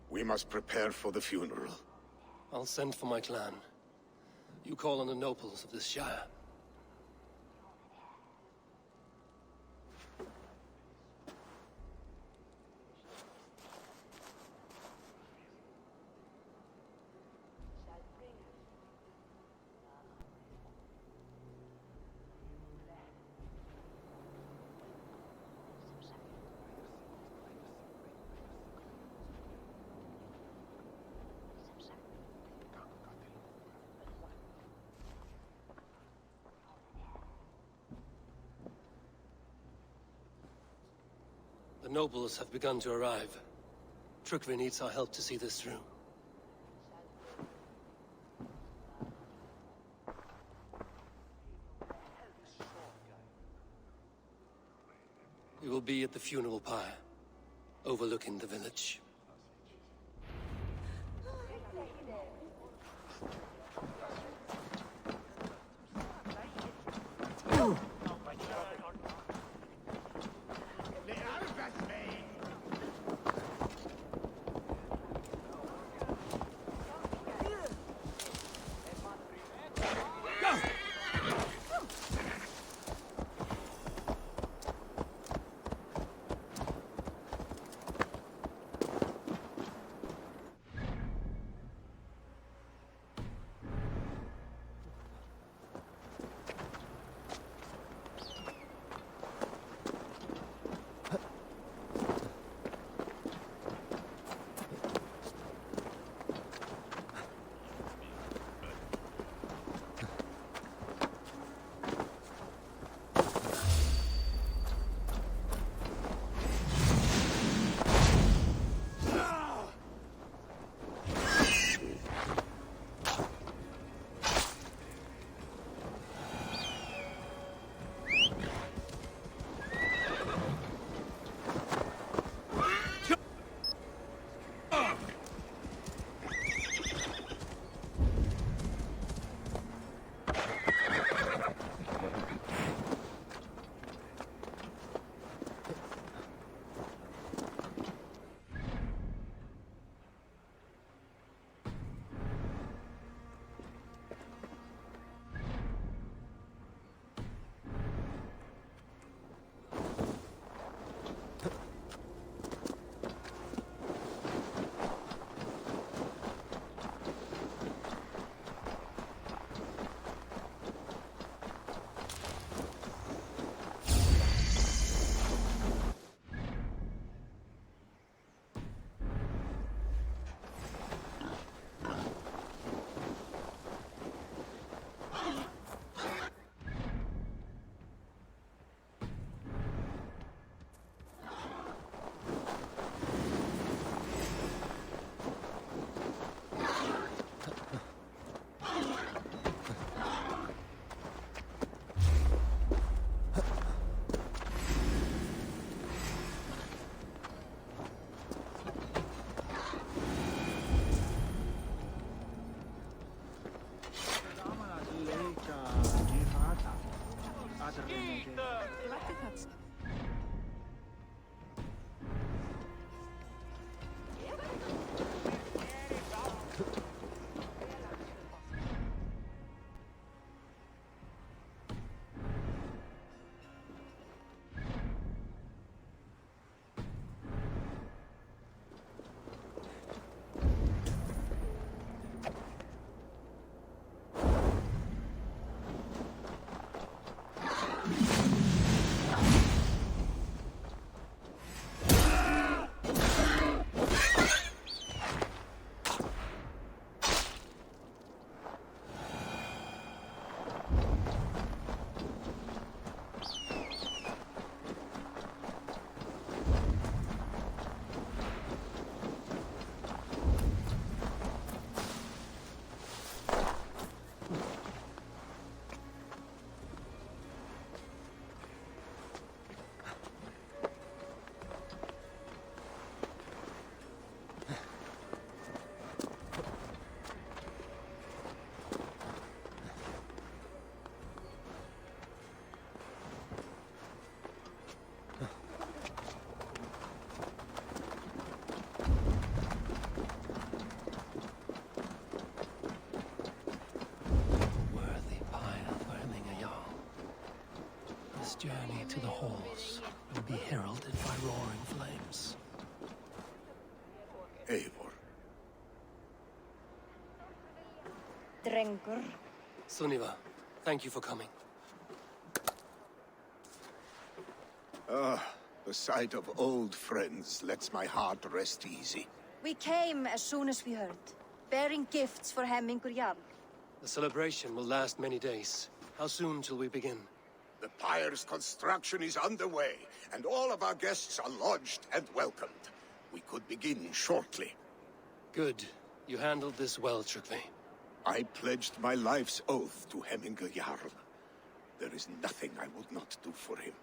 We must prepare for the funeral. I'll send for my clan. You call on the nobles of this shire. The nobles have begun to arrive. Trukvi needs our help to see this through. We will be at the funeral pyre, overlooking the village. to the halls will be heralded by roaring flames. Eivor. Drengur. Sunniva, thank you for coming. The sight of old friends lets my heart rest easy. We came as soon as we heard, bearing gifts for Hemmingur Jarl. The celebration will last many days. How soon till we begin? The pyre's construction is underway, and all of our guests are lodged and welcomed. We could begin shortly. Good. You handled this well, Tryggvi. I pledged my life's oath to Hemmingur Jarl. There is nothing I would not do for him.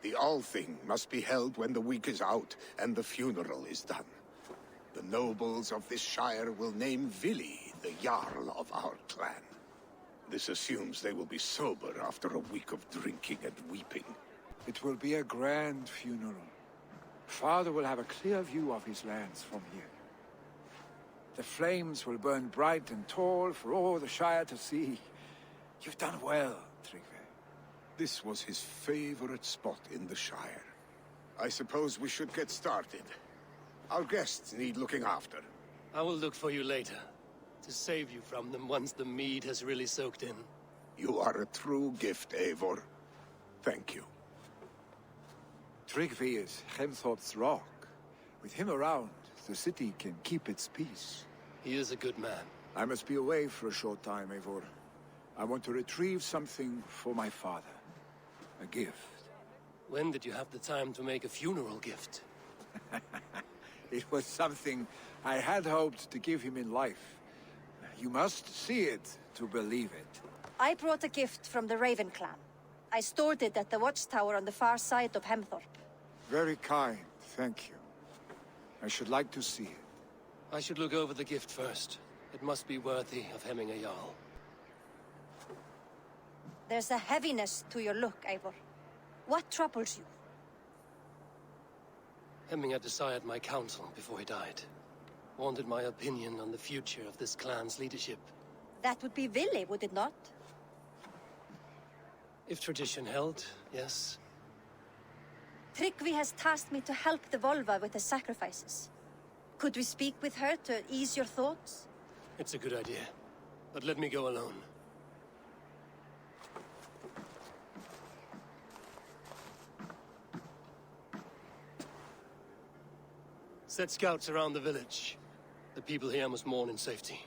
The Althing must be held when the week is out and the funeral is done. The nobles of this shire will name Vili the Jarl of our clan. This assumes they will be sober after a week of drinking and weeping. It will be a grand funeral. Father will have a clear view of his lands from here. The flames will burn bright and tall for all the Shire to see. You've done well, Tryggvi. This was his favorite spot in the Shire. I suppose we should get started. Our guests need looking after. I will look for you later, to save you from them once the mead has really soaked in. You are a true gift, Eivor. Thank you. Tryggvi is Hemthorpe's rock. With him around, the city can keep its peace. He is a good man. I must be away for a short time, Eivor. I want to retrieve something for my father. A gift. When did you have the time to make a funeral gift? It was something I had hoped to give him in life. You must see it to believe it. I brought a gift from the Raven clan. I stored it at the watchtower on the far side of Hemthorpe. Very kind, thank you. I should like to see it. I should look over the gift first. It must be worthy of Hemmingur Jarl. There's a heaviness to your look, Eivor. What troubles you? Hemmingur desired my counsel before he died. Wanted my opinion on the future of this clan's leadership. That would be Vili, would it not? If tradition held, yes. Tryggvi has tasked me to help the Volva with the sacrifices. Could we speak with her to ease your thoughts? It's a good idea. But let me go alone. Set scouts around the village. The people here must mourn in safety.